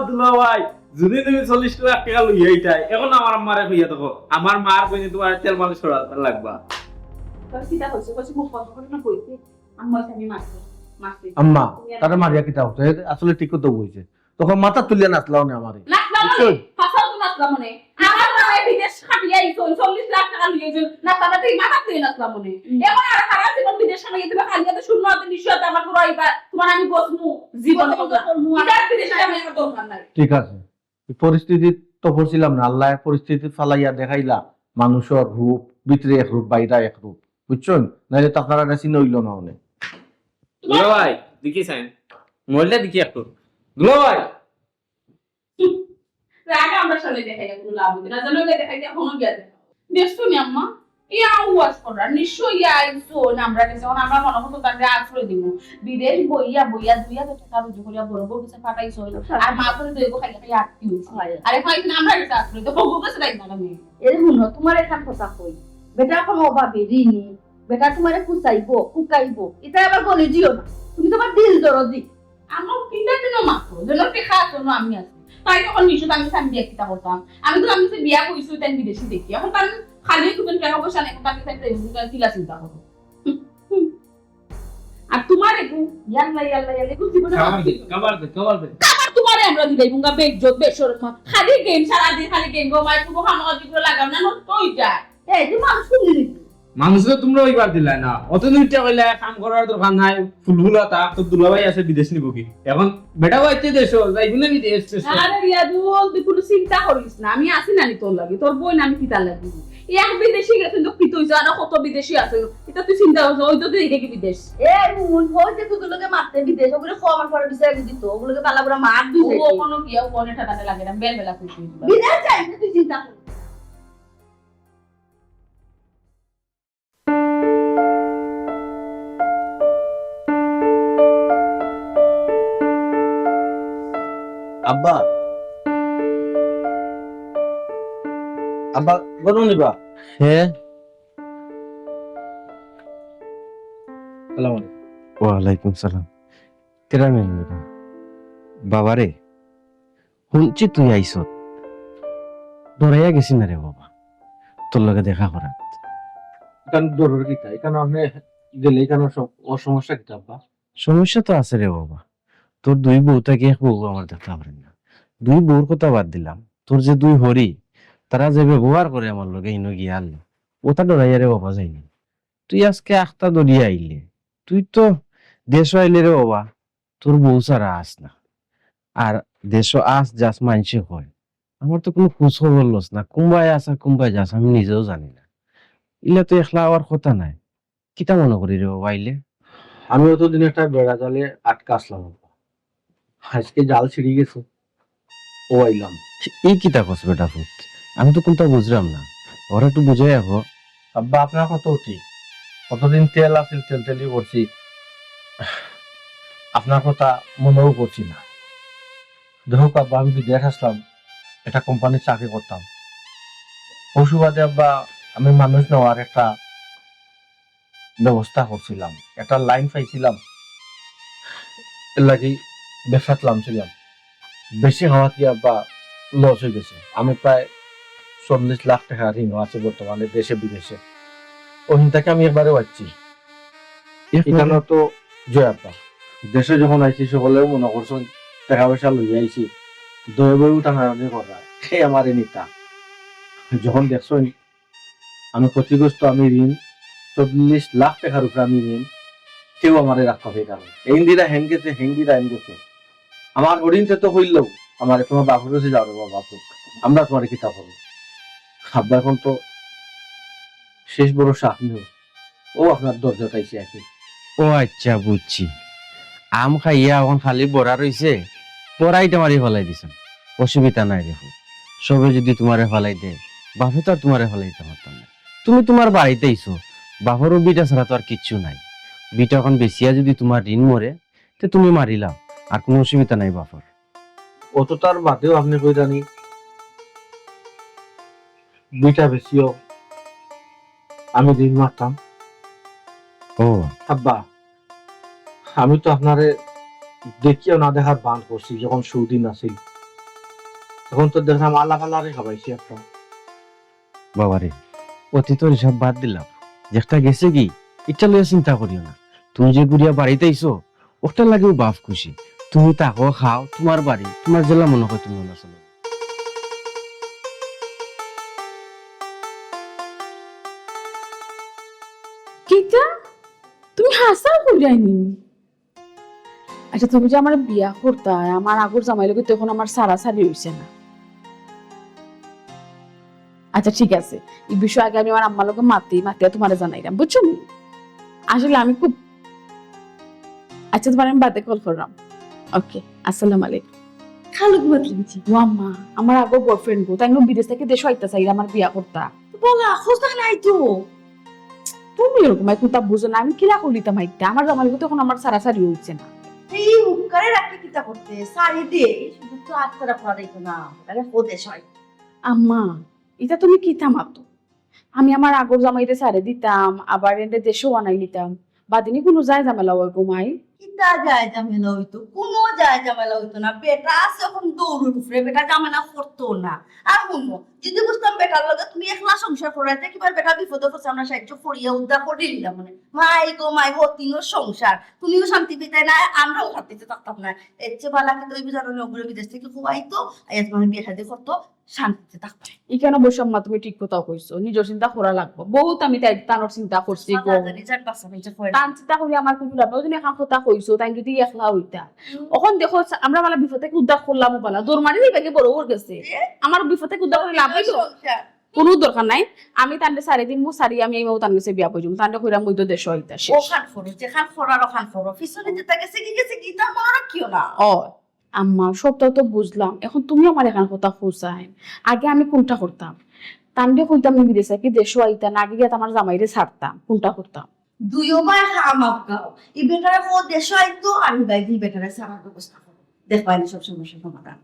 Speaker 4: দুলাভাই যদি তুমি 40 লাখ টাকা লইয়া আইতাই এখন আমার আম্মারে কইয়া দেখো আমার মার কইনি তোমার তেল মালিশ করা লাগবা
Speaker 2: কিতা হইছে কইছে মুখ বন্ধ করে না কইতে আম্মা আমি মারছি
Speaker 1: আম্মা তারে মারিয়া কিতা হচ্ছে আসলে ঠিক তো হইছে তখন মাথা তুলিয়া নাচলাও না আমারে
Speaker 2: নাচলাম মানে হাসাও তো নাচলাম মানে আমার নামে বিদেশ খাটিয়া আইছো 40 লাখ টাকা লইয়া যাও না তাহলে তুই মাথা তুই নাচলাম মানে এখন আর সারা জীবন বিদেশ খাটিয়া তুমি খালিয়াতে শূন্য হাতে নিশ্চয়তা আমার করে আইবা তোমার আমি বসমু জীবন করমু আর বিদেশ আমি আর দরকার নাই
Speaker 1: ঠিক আছে এই পরিস্থিতি তো পড়ছিলাম না আল্লাহ পরিস্থিতি ফালাইয়া দেখাইলা মানুষের রূপ ভিতরে এক রূপ বাইরে এক রূপ বুঝছেন নাইলে তো আপনারা এটা চিনে হইল না অনেক
Speaker 4: দুলাভাই দেখি সাইন মোবাইলটা দেখি একটু দুলাভাই
Speaker 2: রাগা আমরা চলে দেখাই কোনো লাভ হইতো না জানো দেখাই দিয়া কোনো গেল দেখছো নি আম্মা ইয়া ওয়াজ করা নিশ্চয়ই আইছো না আমরা যখন আমরা মনে হতো তাকে আশ্রয় দিব বিদেশ বইয়া দুইয়া তো টাকা রুজু করিয়া বড় বড় কিছু পাঠাইছো আর মা করে দইব খাই খাই আটকি হইছে আরে ভাই না আমরা কাছে আশ্রয় তো বউ কাছে রাখ না আমি
Speaker 3: এর শুনো তোমার একটা কথা কই বেটা এখন অভাবে ঋণী বেটা তোমারে কুচাইবো কুকাইবো এটা আবার গলে দিও না তুমি তোমার দিল দরদি
Speaker 2: আমার কিটা দিন মাত্র যেন টেকা জন্য আমি আছি তাই তখন নিশ্চয় আমি সান বিয়া কিতা করতাম আমি তো আমি বিয়া কইছো তাই বিদেশি দেখি এখন তার খালি তুমি টাকা পয়সা নেই তাকে তাই কিলা চিন্তা করো আর তোমার একু ইয়াল্লা ইয়াল্লা ইয়াল্লা একু জীবনে
Speaker 4: কাবার দে
Speaker 2: আবার তোমারে আমরা দিলাই বুঙ্গা বেজ্জত বেশরম খালি গেম সারা দিন খালি গেম গো মাই পুরো হামাজ দিগুলো লাগাম না নষ্ট হই যায়
Speaker 3: এই যে মানুষ শুনলি
Speaker 4: মানুষকে তোমরা ওইবার দিলাই না অত দুইটা কইলা কাম করার দরকার নাই ফুলফুলা তা তো দুলাভাই আছে বিদেশ নিব কি এখন বেটা হইতে দেশ যাইবো না বিদেশ
Speaker 2: আরে রিয়াদুল তুই কোনো চিন্তা করিস না আমি আছি না তোর লাগি তোর বই না আমি কিতা লাগি এক বিদেশি গেছেন তো কি তুই জানো কত বিদেশি আছে এটা তুই চিন্তা করছ ওই তো তুই দেখি বিদেশ
Speaker 3: এ মুন হই যে কুগুলোকে মারতে বিদেশ ওগুলো খাওয়ার পরে বিচার দিত ওগুলোকে বালা করে মার দিছে
Speaker 2: ও কোনো কি ও কোনে ঠাকাতে লাগে না বেল বেলা তুই
Speaker 3: বিদেশ যাই না তুই চিন্তা কর
Speaker 1: আব্বা আব্বা গরম নিবা
Speaker 7: হ্যাঁ
Speaker 1: সালাম আলাইকুম
Speaker 7: ওয়ালাইকুম সালাম কেরা মেন বাবারে শুনছি তুই আইস ডরাইয়া গেছি না রে বাবা তোর লগে দেখা করা
Speaker 1: এখানে দরর কিতা এখানে আপনি গেলে এখানে সব অসমস্যা কিতা আব্বা
Speaker 7: সমস্যা তো আছে রে বাবা তোর দুই বউ থেকে এক বউ আমার দেখতে পারেন না দুই বউর কথা বাদ দিলাম তোর যে দুই হরি তারা যে ব্যবহার করে আমার লগে ইনো গিয়ে আনলো ওটা ডরাইয়া রে বাবা যাইনি তুই আজকে আখটা দরিয়া আইলে তুই তো দেশ আইলে রে বাবা তোর বউ ছাড়া আস না আর দেশ আস যাস মানসে হয় আমার তো কোনো খোঁজ খবর লস না কুম্বাই আস আর কুম্বাই যাস আমি নিজেও জানি না ইলে তো একলা হওয়ার কথা নাই কিতা মনে করি রে বাবা আইলে
Speaker 1: আমি অতদিন একটা বেড়া জালে আটকা আসলাম আব্বা আজকে জাল ছিঁড়ে গেছে ও আইলাম
Speaker 7: এই কিতা কস বেটা ফুট আমি তো কোনটা বুঝলাম না ওরা একটু বুঝাই আবো
Speaker 1: আব্বা আপনার কত ঠিক কতদিন তেল আছিল তেল তেলি করছি আপনার কথা মনেও করছি না দেখো আব্বা আমি বিদেশ আসলাম একটা কোম্পানির চাকরি করতাম ওই সুবাদে আব্বা আমি মানুষ নেওয়ার একটা ব্যবস্থা করছিলাম একটা লাইন পাইছিলাম এর লাগি ব্যবসাত নামছিলাম বেশি হওয়া কি আব্বা লস হয়ে গেছে আমি প্রায় 40 লাখ টাকা ঋণ আছে বর্তমানে দেশে বিদেশে ওহিনটাকে আমি একবারে পাচ্ছি এখানে তো জয় আব্বা দেশে যখন আইছি সকলেও মনে করছেন টাকা পয়সা লইয়া আইছি দয়ে বই টানাটানি করা সে আমার নিতা যখন দেখছেন আমি ক্ষতিগ্রস্ত আমি ঋণ 40 লাখ টাকার উপরে আমি ঋণ কেউ আমারে রাখতে হবে কারণ এই দিরা হেন গেছে আমার হরিণতে তো হইলেও আমার তোমার বাপুর কাছে যাও রে বাপু আমরা তোমার কিতাব হবে আব্বা এখন তো শেষ বড় সামনে ও আপনার দরজা তাইছে আর কি
Speaker 7: ও আচ্ছা বুঝছি আম খাইয়া এখন খালি বড়া রইছে বড়াইটা মারি ফেলাই দিছেন অসুবিধা নাই দেখো সবে যদি তোমারে ফেলাই দে বাপে তো আর তোমারে ফেলাইতে পারতাম না তুমি তোমার বাড়িতে আইছো বাপরও বিটা ছাড়া তো আর কিচ্ছু নাই বিটা এখন বেশিয়া যদি তোমার ঋণ মরে তো তুমি মারিলাম আর কোনো অসুবিধা নাই বাপর
Speaker 1: অত তার বাদেও আপনি কই জানি দুইটা বেশিও আমি ঋণ মারতাম
Speaker 7: ও
Speaker 1: আব্বা আমি তো আপনারে দেখিও না দেখার বান করছি যখন সুদিন আসিল তখন তো দেখলাম আল্লাহ ফাল্লারে খাবাইছি আপনার
Speaker 7: বাবারে অতীতর হিসাব বাদ দিলাম যেটা গেছে কি এটা লইয়া চিন্তা করিও না তুমি যে গুড়িয়া বাড়িতে আইছো ওটা লাগেও বাপ খুশি তুমি তাকেও খাও তোমার বাড়ি তোমার জেলা মনে হয় তুমি না চলো
Speaker 2: কিটা তুমি হাসাও কইরাইনি আচ্ছা তুমি যে আমার বিয়া করতা আমার আগর জামাই লগে তখন আমার সারাসারি হইছে না আচ্ছা ঠিক আছে এই বিষয় আগে আমি আমার আম্মার লগে মাতে তোমার জানাইলাম বুঝছো নি? আসলে আমি খুব আচ্ছা তোমার আমি বাদে কল করলাম ওকে আসসালামু আলাইকুম খালুক মাতলিছি ও আম্মা আমার আগর বয়ফ্রেন্ড গো তাই বিদেশ থেকে দেশ আইতা চাই আমার বিয়া করতা
Speaker 3: বলা খোঁজা নাই তো
Speaker 2: তুমি এরকম এখন তা বুঝো না আমি কিরা করিতাম আইতা আমার জামাই লগে তখন আমার সারাসারি হইছে না
Speaker 3: এই উপকারে রাখতে কিতা করতে সারি দে শুধু তো আত্মারা পড়া দেখো না আরে ওদেশ হয়
Speaker 2: আম্মা এটা তুমি কি থামাতো আমি আমার আগর জামাইতে সারে দিতাম আবার এনে দেশেও আনাই নিতাম বাদিনী কোনো যায় ঝামেলা হয় ঘুমাই
Speaker 3: কিতা যায় ঝামেলা হইতো, কোনো যায় ঝামেলা হইতো না। বেটা আছে এখন দৌড়ুর উপরে, বেটা ঝামেলা করতো না। আর শুনো, যদি বুঝতাম বেটার লগে তুমি একলা সংসার করাইতে কিবার বেটা বিপদে পড়ছে আমরা সাহায্য করিয়া উদ্ধার করে দিলাম। মানে মাই গো মাই হতিনো সংসার, তুমিও শান্তি পেতে না, আমরাও শান্তিতে থাকতাম না। এর চেয়ে ভালো কিন্তু ওই জানো নগরে বিদেশ থেকে খুয়াইতো, আয়াত মানে বিয়ে শাদী করতো, শান্তিতে থাকতো।
Speaker 2: এখানে বৈষম্য তুমি ঠিক কথা কইছো, নিজের চিন্তা করা লাগবে। বহুত আমি তানোর চিন্তা করছি গো,
Speaker 3: নিজের বাচ্চা নিজে করে
Speaker 2: তান চিন্তা করি আমার কিন্তু লাভ। ওই জন্য এখন কথা কইছো, তাই যদি একলা হইতা এখন দেখো আমরা বালা বিপদ থেকে উদ্ধার করলাম, বালা দৌড় মারি দিবে বড় ওর গেছে। আমার বিপদ থেকে উদ্ধার করে লাভ হইলো?
Speaker 3: সংসার
Speaker 2: কোনো দরকার নাই। আমি তান্ডে 4 দিন সারি আমি এই তান গেছে বিয়া করছি, তান্ডে কইরা মই তো দেশ হইতা শেষ।
Speaker 3: ওখান ফরো, যেখান ফরার ওখান ফরো, পিছনে যেটা গেছে কি গেছে কি তা মনে রাখিও না।
Speaker 2: ও আম্মা সবটা তো বুঝলাম, এখন তুমি আমার এখান কথা খুঁজাই। আগে আমি কোনটা করতাম? তান্ডে কইতাম আমি বিদেশে কি দেশ হইতা না, আগে গিয়ে আমার জামাইরে ছাড়তাম, কোনটা করতাম?
Speaker 3: দুইও ভাই হামাক গাও, এই বেটারে ও দেশ আইতো, আমি ভাই দি বেটারে সারার ব্যবস্থা করো, দেখবাই না সব সমস্যার সমাধান।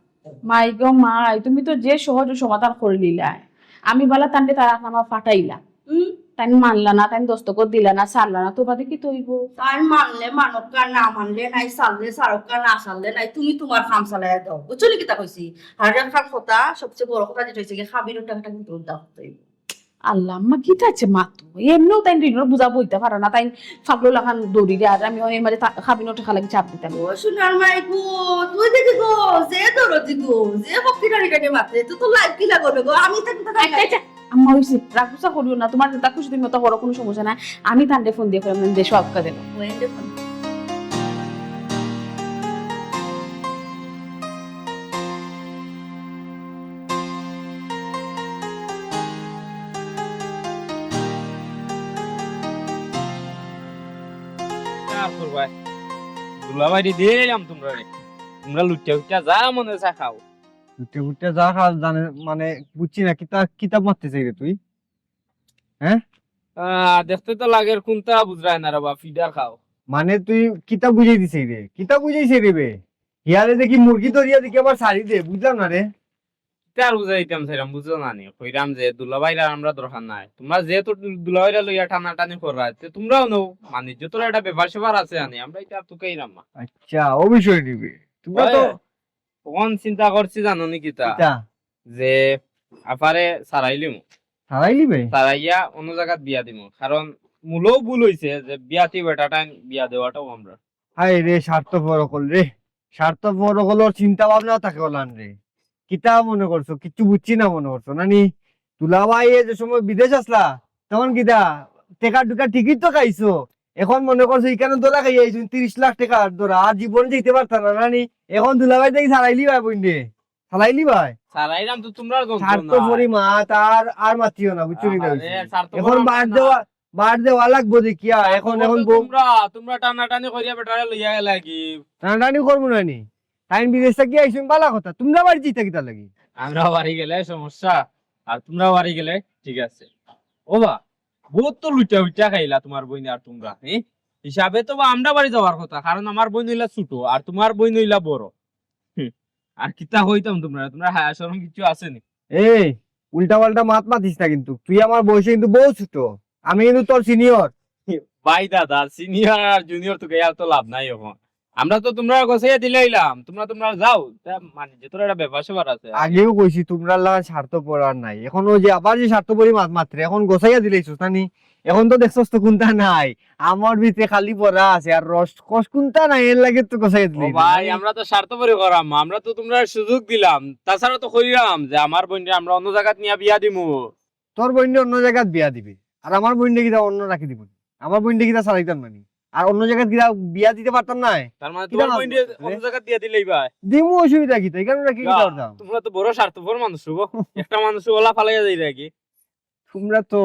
Speaker 2: মাই গো মাই, তুমি তো যে সহজ সমাধান করে নিলাই। আমি বলা তান্ডে তারা নামা ফাটাইলা, তাই মানলা না, তাই দস্তখত দিলা না, ছাড়লা না, তো বাদে কি তৈব?
Speaker 3: তাই মানলে মানব কার, না মানলে নাই, সারলে সারক কার, না সারলে নাই। তুমি তোমার খাম চালাই দাও, বুঝছো নি কিতা কইছি? আর একটা কথা, সবচেয়ে বড় কথা যেটা হইছে কি খাবির টাকাটা কিন্তু দাও হইব।
Speaker 2: আল্লাহ আম্মা কি চাচ্ছে মাতো, এমনিও তাই ঋণর বুঝা বইতে পারে না, তাই ফাগলো লাখান দৌড়ি রে। আর আমি অনেক মাঝে খাবিনো টাকা লাগে চাপ দিতাম।
Speaker 3: ও সোনার মাই গো, তুই দেখি গো, যে দরদি গো, যে বক্তিটারি কাটে মাত্রে, তুই তো লাইফ কিলা করবে গো, আমি থাকি তো
Speaker 2: আম্মা হইছে রাগুসা করিও না, তোমার তা খুশি তুমি তো বড় কোনো সমস্যা না। আমি তান্ডে ফোন দিয়ে আমি দেশ আপকা দেব।
Speaker 4: দুলাভাই দিলাম তোমরা রে, তোমরা লুটিয়া উঠিয়া যা মনে চা খাও।
Speaker 6: উঠে উঠে যা খা জানে মানে বুঝছি না কিতাব মারতে চাই রে তুই।
Speaker 4: দেখতে তো লাগের কোনটা বুঝরায় না রে বা, ফিডার খাও।
Speaker 6: মানে তুই কিতাব বুঝাই দিছে রে, কিতাব বুঝাইছে রে বে। হিয়ালে দেখি মুরগি ধরিয়া দেখি আবার শাড়ি দে, বুঝলাম না রে।
Speaker 4: তার বুঝাইতাম সেরাম বুঝো না নি, কইরাম যে দুলাভাইরা আমরা দরকার নাই, তোমরা যেহেতু দুলাভাইরা লইয়া টানা টানি করা, তোমরাও নও মানে যত একটা ব্যাপার সেবার আছে আনি, আমরা এটা তোকেই রাম্মা।
Speaker 6: আচ্ছা ও বিষয় নিবে তোমরা তো
Speaker 4: তখন চিন্তা করছি জানো নি কিতা,
Speaker 6: কিতা
Speaker 4: যে আপারে সারাইলিম,
Speaker 6: হারাই লিবে।
Speaker 4: সারাইয়া অন্য জায়গাত বিয়া দিমু, কারণ মূলও ভুল হইছে যে বিয়াতি বেটা টাইম বিয়া দেওয়াটাও আমরা।
Speaker 6: হাই রে স্বার্থপর অকল রে, স্বার্থপর অকলর চিন্তা ভাবনাও থাকে বলান রে। কিতা মনে করছো, কিচ্ছু বুঝছি না মনে করছো নানি? তুলাবাই যে সময় বিদেশ আসলা তখন কিতা টেকা টুকা টিকিট তো খাইছো, এখন মনে করছো এখানে দোলা খাই আইছো 30 লাখ টাকা দোলা, আর জীবন যেতে পারতাম না নানি। এখন দুলাভাই দেখি সারাইলি ভাই বইন্ডে, সারাইলি ভাই
Speaker 4: সারাইলাম তো তোমরা
Speaker 6: স্বার্থপরি মা তার আর মাতিও না, বুঝছো কিনা? এখন বার দেওয়া লাগবো দেখিয়া, এখন
Speaker 4: তোমরা টানা টানি করিয়া বেটারে লইয়া গেলা কি?
Speaker 6: টানাটানি করবো নানি, টাইম বিদেশ থেকে আইসুন বালা কথা, তোমরা বাড়ি জিতে কিতা লাগি?
Speaker 4: আমরা বাড়ি গেলে সমস্যা, আর তোমরা বাড়ি গেলে ঠিক আছে। ও বা বহুত তো লুটা উইটা খাইলা তোমার বইন আর তোমরা, হিসাবে তো বা আমরা বাড়ি যাওয়ার কথা, কারণ আমার বই নইলা ছোট আর তোমার বই নইলা বড়। আর কিতা হইতাম তোমরা, তোমরা হায়া শরম কিছু আছে নি?
Speaker 6: এই উল্টা পাল্টা মাত মাতিস না কিন্তু, তুই আমার বয়সে কিন্তু বহু ছোট, আমি কিন্তু তোর সিনিয়র।
Speaker 4: ভাই দাদা সিনিয়র আর জুনিয়র তো গেয়ার তো লাভ নাই এখন, আমরা তো তোমরা গোছাইয়া দিলাইলাম, তোমরা যাও, মানে যে তোর একটা ব্যাপার সেবার আছে।
Speaker 6: আগেও কইছি তোমরা লাগা স্বার্থপর আর নাই, এখন ওই যে আবার যে স্বার্থপরি মাত মাত্রে এখন গোছাইয়া দিলাইছো নানি। এখন তো দেখছস তো কোনটা নাই, আমার ভিতরে খালি পড়া আছে আর রস কষ কোনটা নাই, এর লাগে তো গোছাইয়া
Speaker 4: ও
Speaker 6: দিলাই।
Speaker 4: ভাই আমরা তো স্বার্থপরি করাম, আমরা তো তোমরা সুযোগ দিলাম, তাছাড়া তো করিলাম যে আমার বোনকে আমরা অন্য জায়গাত নিয়ে বিয়া দিমু।
Speaker 6: তোর বোনকে অন্য জায়গায় বিয়া দিবি আর আমার বোনকে কিটা অন্য রাখি দিব? আমার বোনকে কিটা চালাইতাম নানি, আর অন্য জায়গায় কিটা বিয়া দিতে পারতাম না?
Speaker 4: তার মানে তোমার বোনকে অন্য জায়গাত দিয়ে দিলেই ভাই
Speaker 6: দিমু, অসুবিধা কি? তাই কারণ রাখি কিটা করতাম?
Speaker 4: তোমরা তো বড় স্বার্থপর মানুষ গো, একটা মানুষ ওলা ফালাইয়া যাই নাকি?
Speaker 6: তোমরা তো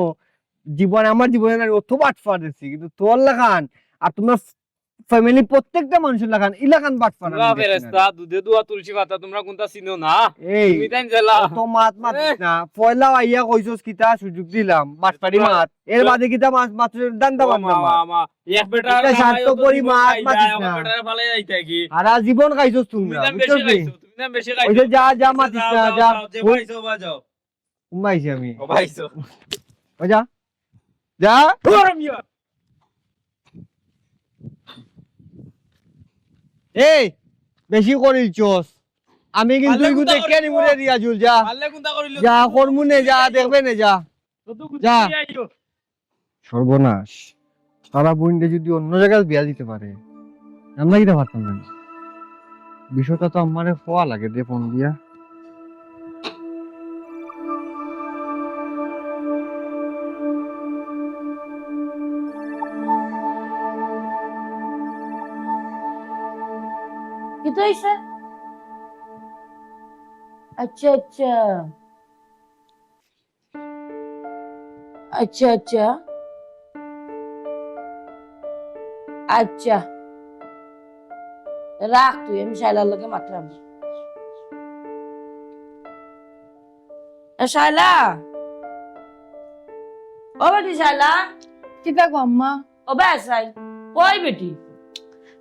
Speaker 6: জীবনে আমার জীবনে অত বাটফার দিচ্ছি, কিন্তু তোর লাগান আর তোমার ফ্যামিলি প্রত্যেকটা মানুষের লাগান ইলাকান বাটফার।
Speaker 4: তোমরা ফেরেশতা দুধে দুয়া তুলসী পাতা, তোমরা কোনটা চিনো না?
Speaker 6: এই
Speaker 4: তুমি তাই জেলা
Speaker 6: তো মাত মাতিস না, পয়লা আইয়া কইছস কিটা সুযোগ দিলাম বাটপারি মাত, এর বাদে কিটা মাছ মাত্র দান্দা বান্দা মাত,
Speaker 4: এক বেটা
Speaker 6: এটা স্বার্থপরি মাত মাতিস না,
Speaker 4: বেটারে ফালাই যাইতা কি?
Speaker 6: সারা জীবন খাইছস তোমরা, বুঝছস?
Speaker 4: তুমি না বেশি
Speaker 6: ওই যে যা যা মাতিস না, যা
Speaker 4: যে ভাইছো বাজাও
Speaker 6: ঘুমাইছি আমি,
Speaker 4: ও ভাইছো
Speaker 6: ওই যা যা।
Speaker 4: গরম ইয়া
Speaker 6: এই বেশি করিলছস আমি কিন্তু
Speaker 4: পারলে
Speaker 6: এগুলো
Speaker 4: কোনটা
Speaker 6: দেখে
Speaker 4: করিল?
Speaker 6: নিমুনে রিয়াজুল যা
Speaker 4: পারলে কোনটা করিল
Speaker 6: যা করমুনে যা দেখবে না যা যা।
Speaker 4: আইও
Speaker 6: সর্বনাশ সারা বইন্ডে যদি অন্য জায়গায় বিয়া দিতে পারে আমরা কিটা পারতাম না বিষয়টা তো আমারে হওয়া লাগে রে ফোন দিয়া
Speaker 5: কি তো হইছে? আচ্ছা আচ্ছা আচ্ছা আচ্ছা আচ্ছা রাখ তুই, আমি শাইলার লগে মাত্রাম। শাইলা, ও বেটি শাইলা,
Speaker 9: কিতা গো আম্মা?
Speaker 5: ও বেসাই কই বেটি?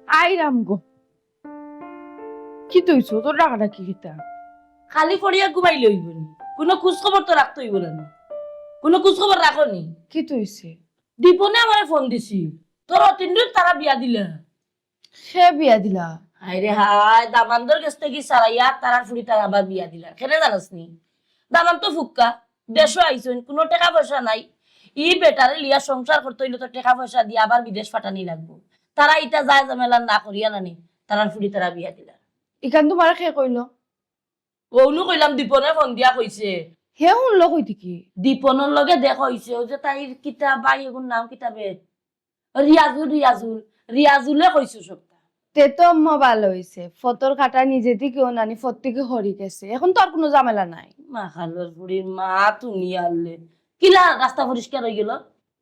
Speaker 9: আইরাম গো। কি তৈছো তোর টাকাটা কি কিতা?
Speaker 5: খালি পড়িয়া ঘুমাই লইব নি? কোনো খোঁজ খবর তো রাখতে হইব না? কোনো খোঁজ খবর রাখো নি?
Speaker 9: কি তৈছে?
Speaker 5: দীপনে আমার ফোন দিছি, তোর অতিন্দ্র তারা বিয়া দিলা।
Speaker 9: সে বিয়া দিলা?
Speaker 5: হায়রে হায়, দামানদের কাছ থেকে সারাইয়া তারার ফুড়ি তারা আবার বিয়া দিলা। কেনে জানাস নি? দামান তো ফুক্কা, দেশও আইসেন, কোনো টাকা পয়সা নাই। ই বেটারে লিয়া সংসার করতে হইলে তো টাকা পয়সা দিয়ে আবার বিদেশ পাঠানি লাগবো। তারা ইটা যায় জামেলা না করিয়া নানি তারার ফুড়ি তারা বিয়া দিলা।
Speaker 9: ইখান তোমার খে কইলো?
Speaker 5: ওনু কইলাম দীপনে ফোন দিয়া কইছে।
Speaker 9: হে শুনলো কই কি?
Speaker 5: দীপনের লগে দেখা হইছে, ও যে তাইর কিতাব বাই এগুন নাম কিতাবে রিয়াজুল রিয়াজুল রিয়াজুলে কইছে সবটা।
Speaker 9: তে তো আম্মা ভালো হইছে, ফতর খাটা নিজে থেকেও নানি ফত থেকে হরি গেছে, এখন তো আর কোনো ঝামেলা নাই।
Speaker 5: মা খালোর বুড়ির মা তুমি আনলে কিলা রাস্তা পরিষ্কার হয়ে গেল,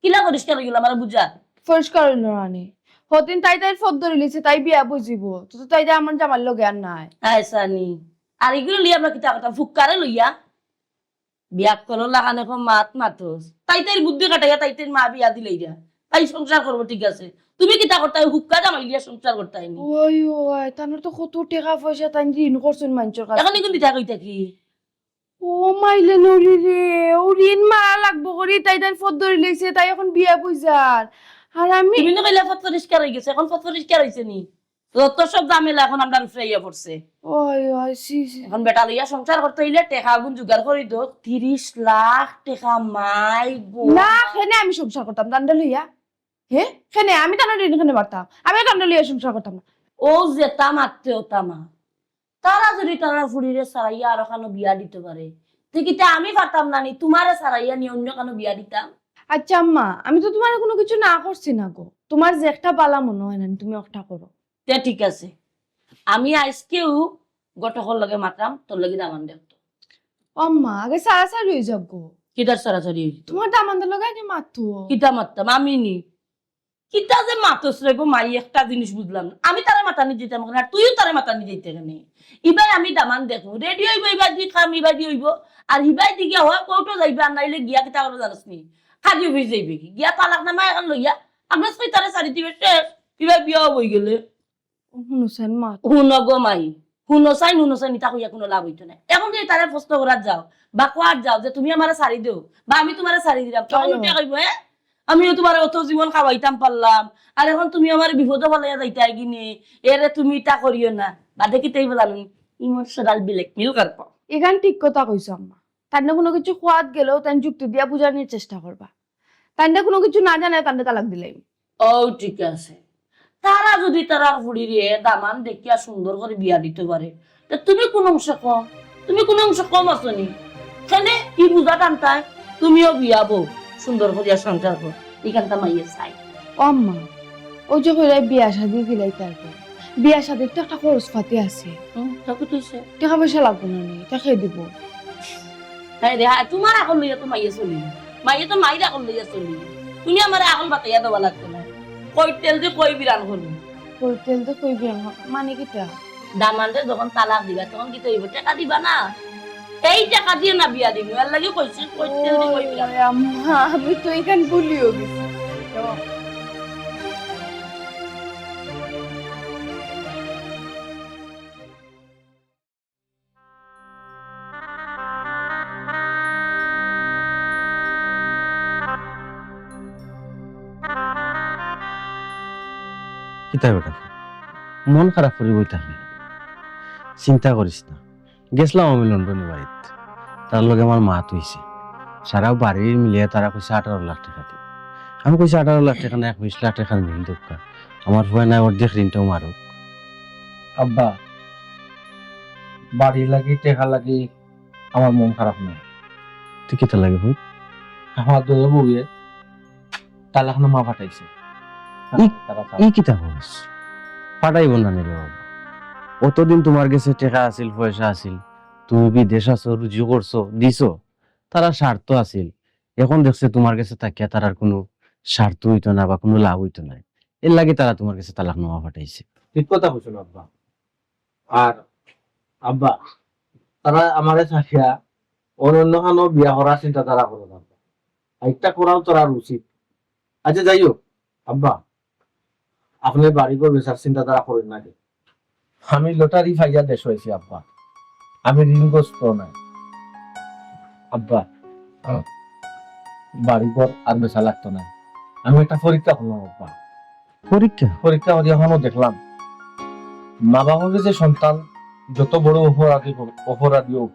Speaker 5: কিলা পরিষ্কার হয়ে গেল আমার বুঝা।
Speaker 9: পরিষ্কার হইল রানি, হতিন তাই তাই ফত ধরে লিছে, তাই বিয়া বুঝিব তো তো তাই আমার জামার লগে আর নাই।
Speaker 5: আইসানি আর এগুলো লিয়া আমরা কিতা কথা ফুক্কারে লইয়া বিয়া করো লাগানো এখন মাত মাতস তাই তাই বুদ্ধি কাটাইয়া তাই তাই মা বিয়া দিলেই যা তাই সংসার করবো। ঠিক আছে, তুমি কিতা করতে হুক্কা জামাই লিয়া সংসার করতে নি?
Speaker 9: ওই ওই তানোর তো কত টাকা পয়সা তাই ঋণ করছেন মানুষের কাছে।
Speaker 5: এখন এখন দিতা কইতা কি?
Speaker 9: ও মাইলে নরি রে, ও ঋণ মারা লাগবো করি তাই তাই ফত ধরে লিছে, তাই এখন বিয়া বুঝার। আর আমি
Speaker 5: তুমি না কইলা ফত পরিষ্কার হয়ে গেছে, এখন ফত পরিষ্কার হয়েছে নি? যত সব জামেলা এখন আমরা ফ্রাইয়া পড়ছে।
Speaker 9: ওই ওই সি সি
Speaker 5: এখন বেটা লইয়া সংসার করতে হইলে টেকা গুণ জোগাড় করি দো 30 লাখ টাকা মাই গো।
Speaker 9: না খেনে আমি সংসার করতাম দান্ডা লইয়া। হে খেনে আমি তানোর ঋণ খেনে মারতাম, আমি দান্ডা লইয়া সংসার করতাম না।
Speaker 5: ও যে তামাতে ও তামা তারা যদি তারা ফুড়িরে সারাইয়া আর ওখানে বিয়া দিতে পারে ঠিকইতে আমি পারতাম না নি তোমারে সারাইয়া নি অন্য কানো বিয়া দিতাম?
Speaker 9: আচ্ছা আম্মা, আমি তো তোমার কোনো কিছু না করছি না গো, তোমার যে একটা বালা মনে হয় না তুমি একটা করো।
Speaker 5: তে ঠিক আছে, আমি আজকেও গটকর লগে মাতাম, তোর লগে দামান দেখতো।
Speaker 9: আম্মা আগে সারা সারি হয়ে যাক গো,
Speaker 5: কিতার সরাসরি হইতো
Speaker 9: তোমার দামানদের লগে আগে মাতো।
Speaker 5: কিতা মারতাম আমি নি? কিতা যে মাতস রে গো মাই, একটা জিনিস বুঝলাম না। আমি তারে মাতানি যেতাম কেন আর তুইও তারে মাতানি যেতে কেন? ইবাই আমি দামান দেখো রেডি হইব, ইবাই দি খাম ইবাই দি হইব আর ইবাই দি গিয়া হয় কৌটো যাইবে আর নাইলে গিয়া কিতা করে জানাস নি খাজি হয়ে যাইবে কি গিয়া তালাক নামা এখন লইয়া আমরা সই তারে সারি দিবে শেষ, ইবাই বিয়া হই গেলে।
Speaker 9: শুনুছেন মা,
Speaker 5: শুনো গো মাই, শুনো চাই নিতা হইয়া কোনো লাভ হইতো না। এখন যদি তারে প্রশ্ন করার যাও বা কোয়ার যাও যে তুমি আমারে সারি দিও বা আমি তোমারে সারি দিলাম, তখন উঠে কইব হ্যাঁ আমিও তোমার অত জীবন খাওয়াইতাম পারলাম আর এখন তুমি আমার বিপদে ফলাইয়া যাইতে গিনি, এরে তুমি তা করিও না বাদে কি তাই বললাম ইমোশনাল ব্ল্যাকমেল করবা।
Speaker 9: এখান ঠিক কথা কইছো আম্মা, তার না কোনো কিছু খোয়াত গেলেও তাই যুক্তি দিয়া বুঝানোর চেষ্টা করবা, তাই না কোনো কিছু না জানে তান্ডে তালাক দিলাই।
Speaker 5: ও ঠিক আছে, তারা যদি তারা ফুড়িরে দামান দেখিয়া সুন্দর করে বিয়া দিতে পারে তা তুমি কোন অংশ কম? তুমি কোন অংশ কম আছো নি? কেনে কি বুঝা টানতায় তুমিও বিয়াবো সুন্দর করিয়া সংসার কর এখানটা মাইয়ে চাই।
Speaker 9: আম্মা ওই যে কইরা বিয়া শাদি দিলাই, তারপর বিয়া শাদির তো একটা খরচ পাতি আছে, টাকা পয়সা লাগবে না নি, টাকা দিব।
Speaker 5: হ্যাঁ রে হ্যাঁ, তোমার আকল লইয়া তো মাইয়ে চলি, মাইয়ে তো মাইর আকল লইয়া চলি, তুমি আমার আকল বাতাইয়া দেওয়া লাগতো না। কই তেল যে কই বিরান হলি
Speaker 9: কই তেল তো কইবি মানে কিটা?
Speaker 5: দামানরে যখন তালাক দিবা তখন কি তৈব টাকা দিবা না? এই টাকা দিয়ে না বিয়া দিবি আর লাগে কইছি কই তেল দিয়ে কই বিরান।
Speaker 9: ওই আম্মা আমি তো এখান ভুলিও গেছি।
Speaker 7: কিতা বেটা মন খারাপ করে বই থাকলে চিন্তা করিস না। গেছিলাম আমি লন্ডনে বাড়িতে, তার লগে আমার মা তুইছে, সারা বাড়ির মিলিয়ে তারা কইছে 18 লাখ টাকা দিবে। আমি কইছি 18 লাখ টাকা না 21 লাখ টাকার মিল দোকা, আমার ভয় নাই অর্ধেক ঋণটাও মারুক।
Speaker 1: আব্বা বাড়ি লাগি টেকা লাগি আমার মন খারাপ নয়।
Speaker 7: তুই কেটা লাগে ভাই?
Speaker 1: আমার দলে বউয়ে তালাকনামা পাঠাইছে।
Speaker 7: এই কিতা হস ফাটাইব না নিলে বাবা। অতদিন তোমার কাছে টাকা আছিল, পয়সা আছিল, তুমি বিদেশ আছো, রুজি করছো, দিছো, তারা স্বার্থ আছিল। এখন দেখছে তোমার কাছে তাকিয়া তার আর কোনো স্বার্থ হইতো না বা কোনো লাভ হইতো না, এর লাগে তারা তোমার কাছে তালাকনামা পাঠাইছে।
Speaker 1: ঠিক কথা বলছো আব্বা। আর আব্বা তারা আমারে চাখিয়া অন্য খানো বিয়া করার চিন্তা তারা করে না, একটা করাও তোর আর উচিত। আচ্ছা যাই হোক আব্বা, আপনি বাড়ি করে বেচার চিন্তা তারা করেন না। আমি লটারি ফাইয়া দেশ হয়েছি আব্বা, আমি ঋণগ্রস্ত নাই আব্বা। বাড়ি ঘর আর বেচা লাগতো না। আমি একটা পরীক্ষা করলাম আব্বা,
Speaker 7: পরীক্ষা?
Speaker 1: পরীক্ষা করে এখনো দেখলাম মা বাবার কাছে সন্তান যত বড় অপরাধী হোক,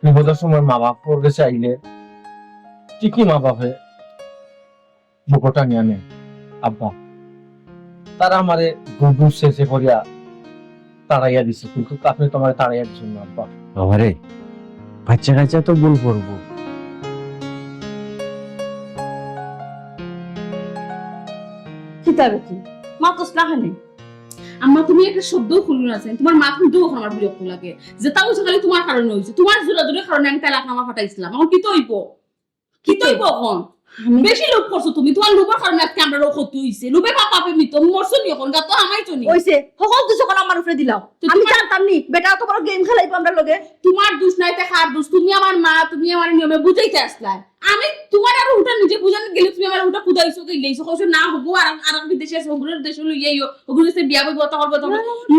Speaker 1: বিপদের সময় মা বাপর কাছে আইলে ঠিকই মা বাপে বুকটা নিয়ে নেয় আব্বা। তারা আমারে গুগু শেষে করিয়া তাড়াইয়া দিছে, কিন্তু আপনি তোমার তাড়াইয়া দিচ্ছেন না আব্বা।
Speaker 7: বাবারে বাচ্চা কাচ্চা তো ভুল করবো।
Speaker 3: কিতা বেটি মা তোস না খানে
Speaker 2: আম্মা তুমি একটা শব্দ খুলুন আছেন, তোমার মা কিন্তু আমার বিরক্ত লাগে যে তাও খালি তোমার কারণে হয়েছে, তোমার জোরাজোরের কারণে আমি তালাকনামা পাঠাইছিলাম। এখন কি তৈব এখন বেশি লোভ করছো তুমি, তোমার লোভের কারণে আজকে আমরা ক্ষতি হইছে। লোভে পাপে মৃত মরছো নি, এখন গা তো আমাইছো নি
Speaker 3: হইছে সকল দুই সকল আমার উপরে দিলাও। আমি জানতাম নি বেটা তো বড় গেম খেলাইবো আমরা লগে।
Speaker 2: তোমার দোষ নাই তে কার দোষ? তুমি আমার মা, তুমি আমার নিয়মে বুঝাইতে আসলা। আমি তোমার আর ওটা নিজে বুঝাতে গেলে তুমি আমার ওটা কুদাইছো গেইছো, কইছো না হবো আর আর বিদেশে আছে, ওগুলোর দেশে লইয়াইও, ওগুলোর সাথে বিয়া বইবো, তখন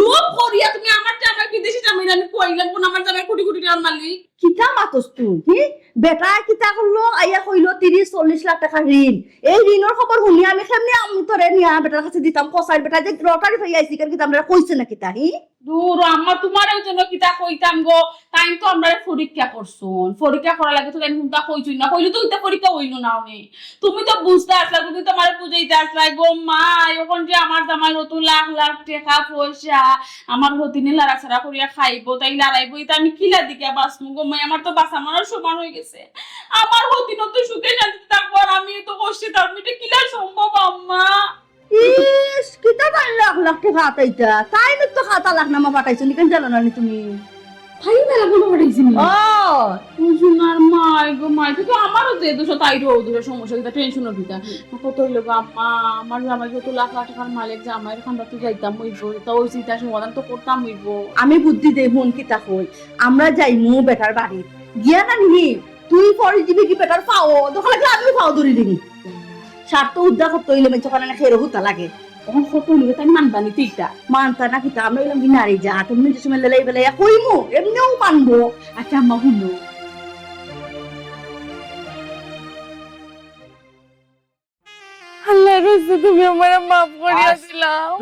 Speaker 2: লোভ করিয়া তুমি আমার জামাই বিদেশে জামাই আমি কইলাম কোন আমার জামাই কোটি কোটি টাকার মালিক।
Speaker 3: কিতা মাতস তুই বেটা কিতা করলো আইয়া কইলো 30-40 লাখ টাকা ঋণ। এই ঋণের খবর শুনি আমি কেমনে আমি তোরে নিয়া বেটার কাছে দিতাম কসাই বেটা যে লটারি পাই আইছি কেন কিতা আমরা কইছে না কিতা
Speaker 2: দূর আম্মা তোমারও জন্য কিতা কইতাম গো, তাই তো আমরা পরীক্ষা করছুন, পরীক্ষা করা লাগে তো তাই হুনতা কইছুই না, কইলে তো ওইটা পরীক্ষা হইল না। তুমি তো বুঝতে আসলা, তুমি তো আমার বুঝাইতে আসলা গো মা, এখন যে আমার জামাই হতো লাখ লাখ টাকা পয়সা আমার হতিনে লাড়াছাড়া করিয়া খাইবো, তাই লড়াইবো, এটা আমি কিলা দিকে বাঁচবো গো মা? আমার তো বাঁচা মারার সমান হয়ে গেছে। আমার হতিন তো সুখে শান্তিতে থাকবো আর আমি তো কষ্টে থাকবো, এটা কিলা সম্ভব আম্মা?
Speaker 3: ইস কিতা তাই লাখ লাখ টাকা আতাইতা তাই তো খাতা লাখ নামা পাঠাইছো নি কেন জানো না তুমি?
Speaker 2: ভাই মেলা গুলো পাঠাইছি
Speaker 3: ও
Speaker 2: বুঝুনার মাই গো মাই, কিন্তু আমারও যে দোষ তাই রোদের সমস্যা, এটা টেনশনও দিতা কত হইলো গো আম্মা। আমার জামাই যত লাখ লাখ টাকার মালিক, জামাইয়ের আমরা তো যাইতাম হইব, তা ওই চিন্তা সমাধান তো করতাম হইব।
Speaker 3: আমি বুদ্ধি দেই মন কিতা কই আমরা যাই মু বেটার বাড়ি গিয়া না নি তুই পরে দিবি কি বেটার পাও দোকানে আমি পাও ধরি দিবি। স্বার্থ উদ্ধার করতে হইলে মেয়ে ওখানে খেরো হুতা লাগে
Speaker 2: তখন কত হইলো তাই মানবানি তুইটা
Speaker 3: মানতা না কিতা আমরা এলাম কি নারী যা তুমি যে সময় লেলাই বেলাই কইমু এমনিও মানবো।
Speaker 2: আচ্ছা আম্মা শুনো,
Speaker 9: আল্লাহ রসে তুমি আমার মাফ করিয়া দিলাও।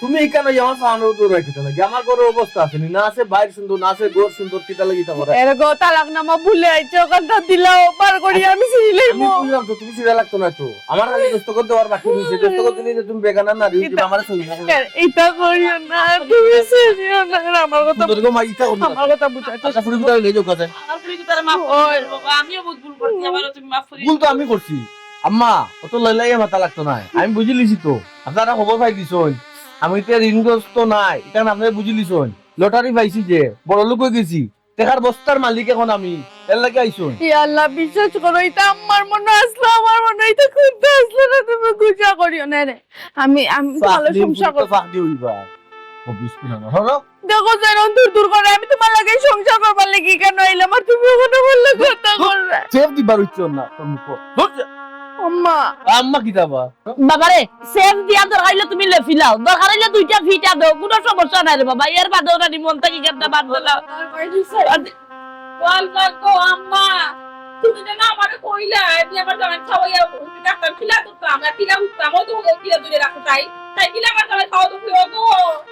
Speaker 1: তুমি এখানে আমার ফানো তো রাখিতে না, আমার ঘরের অবস্থা আছে না আছে, বাইরে সুন্দর না আছে, ঘর সুন্দর, কিতা লাগি তা করে
Speaker 9: এরগো তালাকনামা ভুলে আইছো, কথা দিলাও পার করিয়া আমি
Speaker 1: আমি
Speaker 9: ছিলাইমু।
Speaker 1: বুঝলাম তো, তুমি সিরা লাগতো না তো আমার আগে দস্তখত দেওয়ার বাকি রয়েছে, দস্তখত দিলে যে তুমি বেগানা না দিও আমার সহি না
Speaker 9: এটা করিও না, তুমি ছিনিও না, আমার কথা
Speaker 1: তোর গো মাইতা করো
Speaker 9: আমার কথা বুঝাইছো।
Speaker 1: আচ্ছা ফুড়ি ফুটা লই যাও কাছে।
Speaker 2: আমার পুরি কি তারা মাফ করে দেবো? আমিও বহুত ভুল করছি, আমারও তুমি মাফ করে
Speaker 1: ভুল তো আমি করছি আম্মা, অত লইলাই মাথা লাগতো না, আমি বুঝি লিছি তো। আপনারা খবর পাই দিছন আমি তো ঋণগ্রস্ত নাই, এটা আপনারা বুঝি লিছন। লটারি পাইছি যে বড় লোক হয়ে গেছি, টেকার বস্তার মালিক এখন আমি, এর লাগে আইছন।
Speaker 9: ইয়া আল্লাহ বিশ্বাস করো, এটা আমার মনে আসলো, আমার মনে এটা খুঁজতে আসলো না, তুমি গুজা করিও না রে। আমি ভালো সংসার করব।
Speaker 1: ফাঁক দিয়ে হইবা অফিস পুরা না হলো
Speaker 9: দেখো যেন দূর দূর করে আমি তোমার লাগে সংসার করবার লাগি কেন আইলাম, আর তুমি ওখানে বললে কথা করবে।
Speaker 1: সেফ দিবার হইছো না তুমি কো
Speaker 9: আম্মা
Speaker 1: আম্মা কি দাবা
Speaker 5: বাবারে সেফ দিয়া দরকার হইলে তুমি লেফিলাও, দরকার হইলে দুইটা ফিটা দাও, কোনো সমস্যা নাই রে বাবা। এর বাদেও না মন থেকে কেটে বাদ দিলাও।
Speaker 2: আল্লাহ গো আম্মা, তুমি না আমারে কইলা আমি আমার জামাই খাওয়াইয়া ডাক্তার খিলা তো আমরা খিলা উঠতাম, ও তো খিলা দূরে রাখো তাই তাই কিলা আমার জামাই খাওয়া তো গো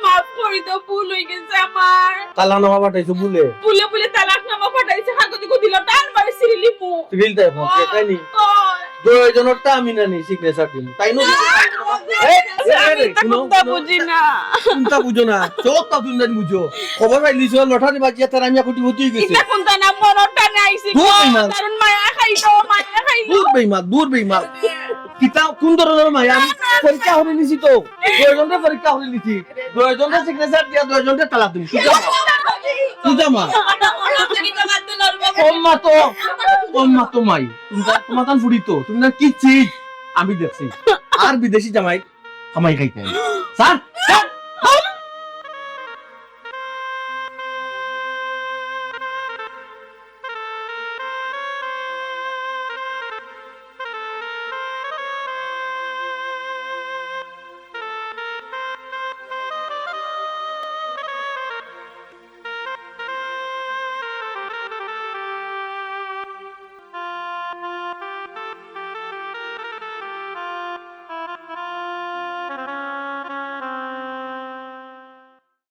Speaker 2: মাফ করি তো ভুল হয়ে গেছে আমার
Speaker 1: তালা নামা পাঠাইছো বলে
Speaker 2: ভুলে ভুলে তালাক নামা পাঠাইছে কাগজে কো দিল টান মারি সিরিলি পু
Speaker 1: সিভিল তাই ফোন তাই নি দুইজনেরটা আমি না নি সিগনেচার দিন তাই নো
Speaker 2: আমি তা কোনটা বুঝি না
Speaker 1: চিন্তা বুঝো না চোখ তা তুমি জানি বুঝো খবর পাইলিছ লটারি বাজিয়া তার আমি কোটি হতে গেছে
Speaker 2: এটা কোনটা না মনটা নাই আইছি গো
Speaker 1: ভূত বেঈমান।
Speaker 2: কারণ মায়া খাইতো মায়া খাইতো
Speaker 1: দূর বেইমাল কিতা কোন ধরনের মায়া আমি পরীক্ষা হলে নিছি তো দুইজনকে পরীক্ষা হলে নিছি দুইজনকে সিগনেচার দিয়া দুইজনকে তালা তুমি তুই মা ওম্মা তো মাই তুমি তোমার তান ফুড়ি তো তুমি না কি চিজ আমি দেখছি আর বিদেশি জামাই কামাই খাইতে স্যার